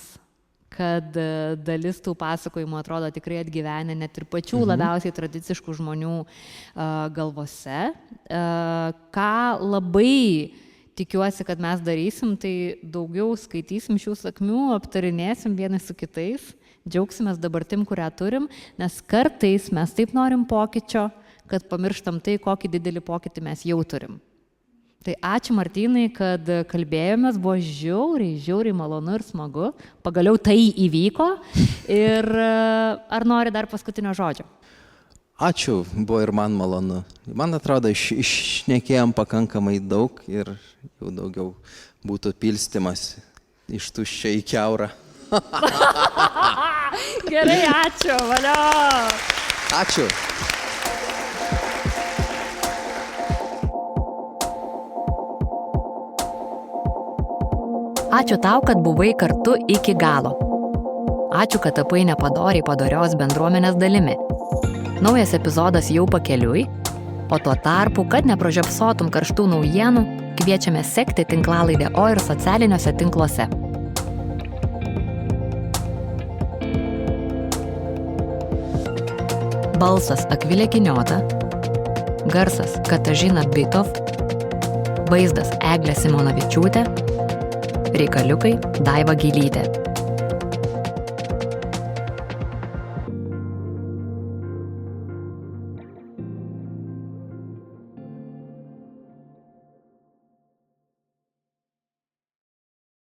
kad dalis tų pasakojimų atrodo tikrai atgyvenę net ir pačių labiausiai tradiciškų žmonių galvose. Ką labai tikiuosi, kad mes darysim, tai daugiau skaitysim šių sakmių, aptarinėsim vieni su kitais, džiaugsimės dabartim, kurią turim, nes kartais mes taip norim pokyčio, kad pamirštam tai, kokį didelį pokytį mes jau turim. Tai ačiū Martynai, kad kalbėjomės, buvo žiauriai malonu ir smagu. Pagaliau tai įvyko. Ir ar nori dar paskutinio žodžio? Ačiū, buvo ir man malonu. Man atrodo, iššnekėjom pakankamai daug ir jau daugiau būtų pilstymas iš tuščio į kiaurą. Gerai, ačiū, valio. Ačiū. Ačiū tau, kad buvai kartu iki galo. Ačiū, kad tapai padorios bendruomenės dalimi. Naujas epizodas jau pakeliui, o tuo tarpu, kad nepražiopsotum karštų naujienų, kviečiame sekti tinklalaidę O ir socialiniuose tinkluose. Balsas Akvilė Kiniota, garsas Katažina Bitov, vaizdas Eglė Simonavičiūtė, reikaliukai Daiva Gylytė.